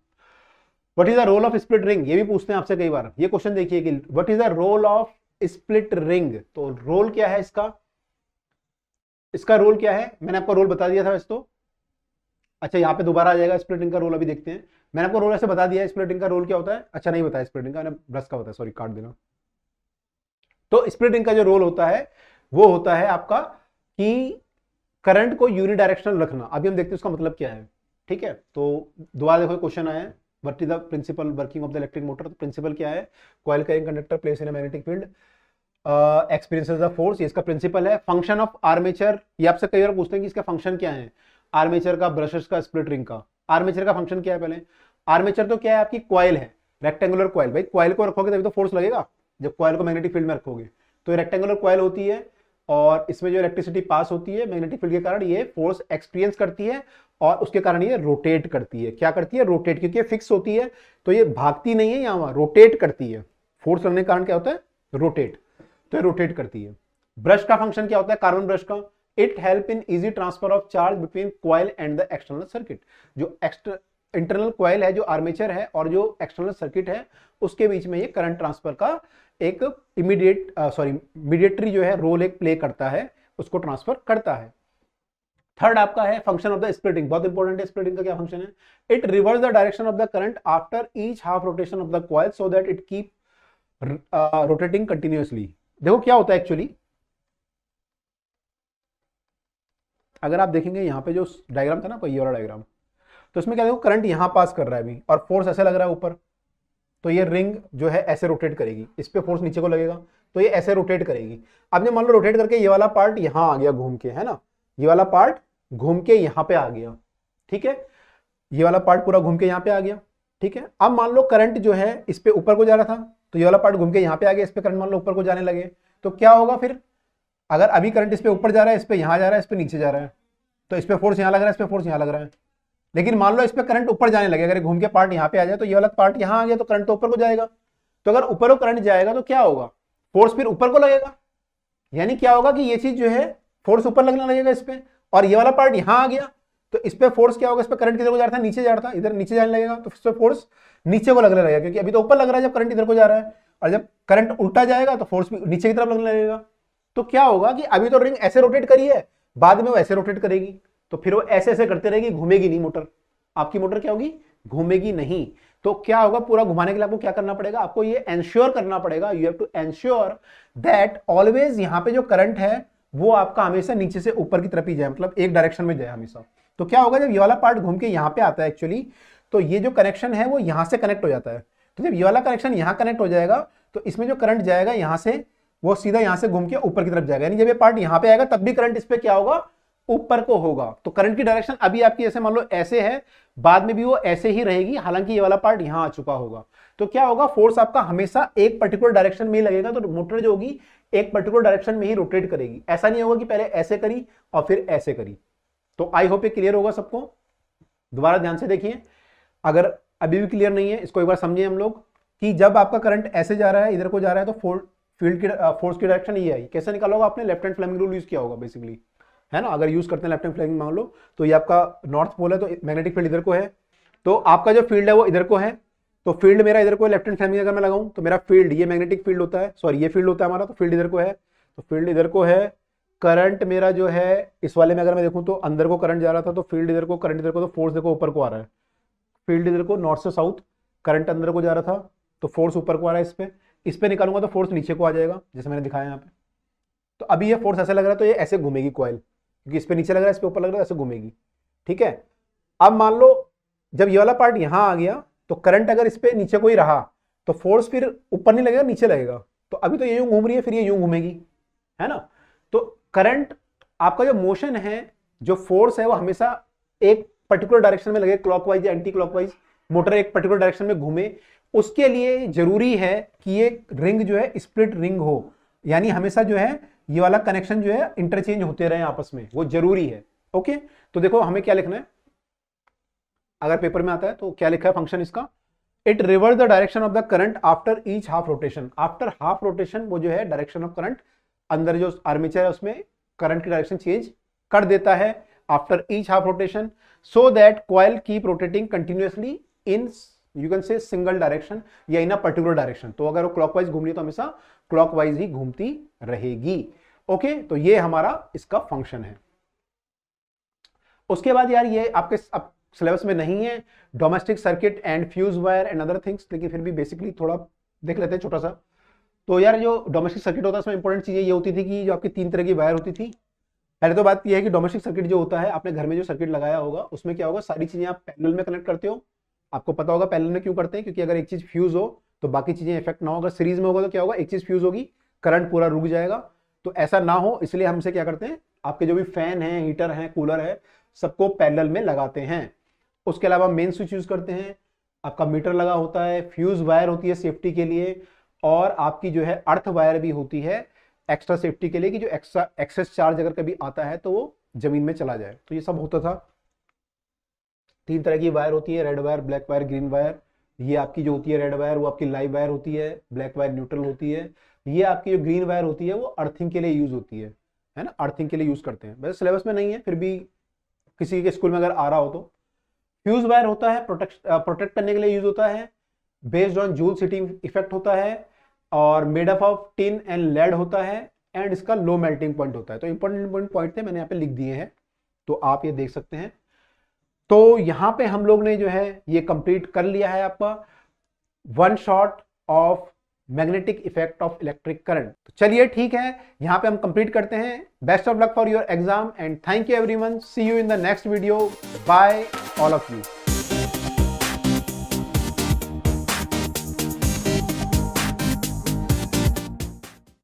What is the role of split ring, ये भी पूछते हैं आपसे कई बार। ये क्वेश्चन देखिए कि what is the role of split ring, तो रोल क्या है इसका, इसका रोल क्या है? मैंने आपको रोल बता दिया था वैसे तो। अच्छा, यहाँ पे दोबारा आ जाएगा स्प्लिट रिंग का रोल, अभी देखते हैं। मैंने आपको रोल ऐसे बता दिया है, स्प्लिट रिंग का रोल क्या होता है। अच्छा, नहीं बताया स्प्लिट रिंग का, मैंने ब्रश का बताया, सॉरी काट देना। तो स्प्लिट रिंग का जो रोल होता है वो होता है आपका कि करंट को यूनिडायरेक्शनल रखना। अभी हम देखते हैं उसका मतलब क्या है, ठीक है। तो दोबारा देखो क्वेश्चन आया है, what is the principle working of the electric motor. तो प्रिंसिपल क्या है? Coil carrying conductor place in a magnetic field experiences the force, ये इसका प्रिंसिपल है। फंक्शन ऑफ आर्मेचर, ये आपसे कई बार पूछते हैं कि इसका फंक्शन क्या है, आर्मेचर का, ब्रशेस का, स्प्लिट रिंग का। आर्मेचर का फंक्शन क्या है? पहले आर्मेचर तो क्या है, आपकी कॉइल है, रेक्टेंगुलर कॉइल। भाई कॉइल को रखोगे तभी तो फोर्स लगेगा, जब कॉइल को मैग्नेटिक फील्ड में रखोगे। तो ये रेक्टेंगुलर कॉइल होती है और इसमें जो इलेक्ट्रिसिटी पास होती है मैग्नेटिक फील्ड के कारण, ये फोर्स एक्सपीरियंस करती है और उसके कारण ये रोटेट करती है। क्या करती है? रोटेट, क्योंकि ये फिक्स होती है तो ये भागती नहीं है, यहाँ रोटेट करती है। फोर्स लगने के कारण क्या होता है? रोटेट, तो ये रोटेट करती है। ब्रश का फंक्शन क्या होता है? कार्बन ब्रश का, it help in easy transfer of charge between coil and the external circuit. जो इंटरनल कॉइल है, जो आर्मेचर है, और जो एक्सटर्नल सर्किट है, उसके बीच में ये करंट ट्रांसफर का एक मीडिएटरी जो है रोल एक प्ले करता है, उसको ट्रांसफर करता है। थर्ड आपका है फंक्शन ऑफ द स्प्लिटिंग, बहुत इंपॉर्टेंट है। स्प्लिटिंग का क्या फंक्शन है? It reverse the direction of the current after each half rotation of the coil so that it keep rotating continuously. देखो क्या होता है एक्चुअली, अगर आप देखेंगे यहाँ पे जो डायग्राम था ना, कोई ये वाला डायग्राम, तो इसमें क्या देखो, करंट यहां पास कर रहा है अभी और फोर्स ऐसे लग रहा है ऊपर, तो ये रिंग जो है ऐसे रोटेट करेगी, इस पे फोर्स नीचे को लगेगा तो ये ऐसे रोटेट करेगी। अब जब मान लो रोटेट करके ये वाला पार्ट यहां आ गया घूम के, है ना, ये वाला पार्ट घूम के यहां पे आ गया, ठीक है, ये वाला पार्ट पूरा घूम के यहां पे आ गया, ठीक है। अब मान लो करंट जो है इस पे ऊपर को जा रहा था, तो ये वाला पार्ट घूम के यहां पे आ गया, इस पे करंट मान लो ऊपर को जाने लगे, तो क्या होगा फिर? अगर अभी करंट इस पे ऊपर जा रहा है, इस पे यहां जा रहा है, इस पे नीचे जा रहा है, तो इस पे फोर्स यहां लग रहा है, इस पे फोर्स यहां लग रहा है। लेकिन मान लो इस पे करंट ऊपर जाने लगे, अगर घूम के पार्ट यहां पे आ जाए तो ये वाला पार्ट यहां आ गया, तो करंट तो ऊपर को जाएगा। तो अगर ऊपर को करंट जाएगा तो क्या होगा? फोर्स फिर ऊपर को लगेगा, यानी क्या होगा कि ये चीज जो है फोर्स ऊपर लगने लगेगा इस पे, और ये वाला पार्ट यहां आ गया तो इस पे फोर्स क्या होगा? इस पे करंट किधर को जा रहा था? नीचे जा रहा था, इधर नीचे जाने लगेगा, तो इस पे फोर्स नीचे को लगने लगेगा, क्योंकि अभी तो ऊपर लग रहा है जब करंट इधर को जा रहा है, और जब करंट उल्टा जाएगा तो फोर्स भी नीचे की तरफ लगने लगेगा। तो क्या होगा कि अभी तो रिंग ऐसे रोटेट करी है, बाद में वो ऐसे रोटेट करेगी, तो फिर वो ऐसे ऐसे करते रहेगी, घूमेगी नहीं मोटर, आपकी मोटर क्या होगी? घूमेगी नहीं। तो क्या होगा? पूरा घुमाने के लिए आपको क्या करना पड़ेगा? आपको ये एंश्योर करना पड़ेगा, you have to ensure that always यहाँ पे जो करंट है वो आपका हमेशा नीचे से ऊपर की तरफ ही जाए, मतलब एक डायरेक्शन में जाए हमेशा। तो क्या होगा जब ये वाला पार्ट घूम के यहाँ पे आता है एक्चुअली, तो ये जो कनेक्शन है वो यहाँ से कनेक्ट हो जाता है। तो जब ये वाला कनेक्शन यहाँ कनेक्ट हो जाएगा तो इसमें जो करंट जाएगा यहाँ से, वो सीधा यहाँ से घूम के ऊपर की तरफ जाएगा, यानी जब ये पार्ट यहाँ पे आएगा तब भी करंट इस पे क्या होगा? ऊपर को होगा। तो करंट की डायरेक्शन अभी आपकी जैसे मान लो ऐसे है, बाद में भी वो ऐसे ही रहेगी, हालांकि ये वाला पार्ट यहां आ चुका होगा। तो क्या होगा? फोर्स आपका हमेशा एक पर्टिकुलर डायरेक्शन में ही लगेगा, तो मोटर जो होगी एक पर्टिकुलर डायरेक्शन में ही रोटेट करेगी। ऐसा नहीं होगा कि पहले ऐसे करी और फिर ऐसे करी। तो आई होप ये क्लियर होगा सबको। दोबारा ध्यान से देखिए, अगर अभी भी क्लियर नहीं है इसको एक बार समझिए हम लोग, कि जब आपका करंट ऐसे जा रहा है, इधर को जा रहा है, तो फील्ड की फोर्स की डायरेक्शन ये है। कैसे निकाला होगा आपने? Left hand Fleming rule use किया होगा बेसिकली। है ना, अगर यूज करते हैं लेफ्ट हैंड फ्लैगिंग मान लो, तो ये आपका नॉर्थ पोल है तो मैग्नेटिक फील्ड इधर को है, तो आपका जो फील्ड है वो इधर को है, तो फील्ड मेरा इधर को, लेफ्ट हैंड फ्लैगिंग अगर मैं लगाऊं तो मेरा फील्ड, ये मैग्नेटिक फील्ड होता है, सॉरी ये फील्ड होता है हमारा, तो फील्ड इधर को है, तो फील्ड इधर को है, करंट मेरा जो है इस वाले में अगर मैं देखूं तो अंदर को करंट जा रहा था, तो फील्ड इधर को, करंट इधर को, तो फोर्स देखो ऊपर को आ रहा है, फील्ड इधर को नॉर्थ से साउथ, करंट अंदर को जा रहा था तो फोर्स ऊपर को आ रहा है, इस पे निकालूंगा तो फोर्स नीचे को आ जाएगा जैसे मैंने दिखाया यहाँ पे। तो अभी ये फोर्स ऐसे लग रहा है तो ये ऐसे घूमेगी कॉइल, क्योंकि इस पे नीचे लग रहा है, इस पे ऊपर लग रहा है, ऐसे घूमेगी। ठीक है, अब मान लो जब ये वाला पार्ट यहां आ गया तो करंट अगर इस पे नीचे को ही रहा तो फोर्स फिर ऊपर नहीं लगेगा, नीचे लगेगा। तो अभी तो ये यूं घूम रही है, फिर ये यूं घूमेगी, है ना। तो करंट आपका जो मोशन है, जो फोर्स है, वो हमेशा एक पर्टिकुलर डायरेक्शन में लगे, क्लॉकवाइज या एंटी क्लॉकवाइज, मोटर एक पर्टिकुलर डायरेक्शन में घूमे। उसके लिए जरूरी है कि ये रिंग जो है स्प्लिट रिंग हो, यानी हमेशा जो है ये वाला कनेक्शन जो है इंटरचेंज होते रहे आपस में, वो जरूरी है। ओके, तो देखो हमें क्या लिखना है, अगर पेपर में आता है तो क्या लिखा है फंक्शन इसका, it reverse the direction of the current after each half rotation. After half rotation वो जो है डायरेक्शन ऑफ करंट, अंदर जो आर्मेचर है उसमें करंट की डायरेक्शन चेंज कर देता है after each half rotation, so that coil keep rotating continuously in you can say single direction या इन अ पर्टिकुलर डायरेक्शन। तो अगर वो क्लॉकवाइज घूम रही है तो हमेशा क्लॉकवाइज ही घूमती रहेगी। ओके, तो ये हमारा इसका फंक्शन है। उसके बाद यार ये आपके अब सिलेबस में नहीं है, domestic circuit and fuse wire and other things, लेकिन फिर भी बेसिकली थोड़ा देख लेते हैं छोटा सा। तो यार जो डोमेस्टिक सर्किट होता है उसमें इंपॉर्टेंट चीजें ये होती थी कि जो आपकी 3 तरह की वायर होती थी। पहले तो बात ये है कि डोमेस्टिक सर्किट जो होता है, आपने घर में जो सर्किट लगाया होगा उसमें क्या होगा, सारी चीजें आप पैरेलल में कनेक्ट करते हो। आपको पता होगा पैरेलल में क्यों करते हैं, क्योंकि अगर एक चीज फ्यूज हो तो बाकी चीजें इफेक्ट ना हो। अगर सीरीज में होगा तो क्या होगा, एक चीज फ्यूज होगी, करंट पूरा रुक जाएगा। तो ऐसा ना हो इसलिए हमसे क्या करते हैं, आपके जो भी फैन है, हीटर है, कूलर है, सबको पैरेलल में लगाते हैं। उसके अलावा मेन स्विच यूज करते हैं, आपका मीटर लगा होता है, फ्यूज वायर होती है सेफ्टी के लिए, और आपकी जो है अर्थ वायर भी होती है एक्स्ट्रा सेफ्टी के लिए, कि जो एक्स्ट्रा एक्सेस चार्ज अगर कभी आता है तो वो जमीन में चला जाए। तो ये सब होता था। 3 तरह की वायर होती है, red wire, black wire, green wire. ये आपकी जो होती है रेड वायर वो आपकी लाइव वायर होती है, ब्लैक वायर न्यूट्रल होती है। ये आपकी जो ग्रीन वायर होती है वो अर्थिंग के लिए यूज होती है ना, अर्थिंग के लिए यूज करते हैं। वैसे सिलेबस में नहीं है, फिर भी किसी के स्कूल में अगर आ रहा हो तो। फ्यूज वायर होता है प्रोटेक्ट करने के लिए यूज होता है, based on Joule heating effect होता है, और made up of tin and lead होता है, एंड इसका लो मेल्टिंग पॉइंट होता है। तो इंपॉर्टेंट पॉइंट थे, मैंने यहाँ पे लिख दिए हैं, तो आप ये देख सकते हैं। तो यहां पे हम लोग ने जो है ये कंप्लीट कर लिया है आपका 1 shot of magnetic effect of electric current. तो चलिए ठीक है, यहां पे हम कंप्लीट करते हैं। Best of luck for your exam and thank you everyone, see you in the next video, bye all of you.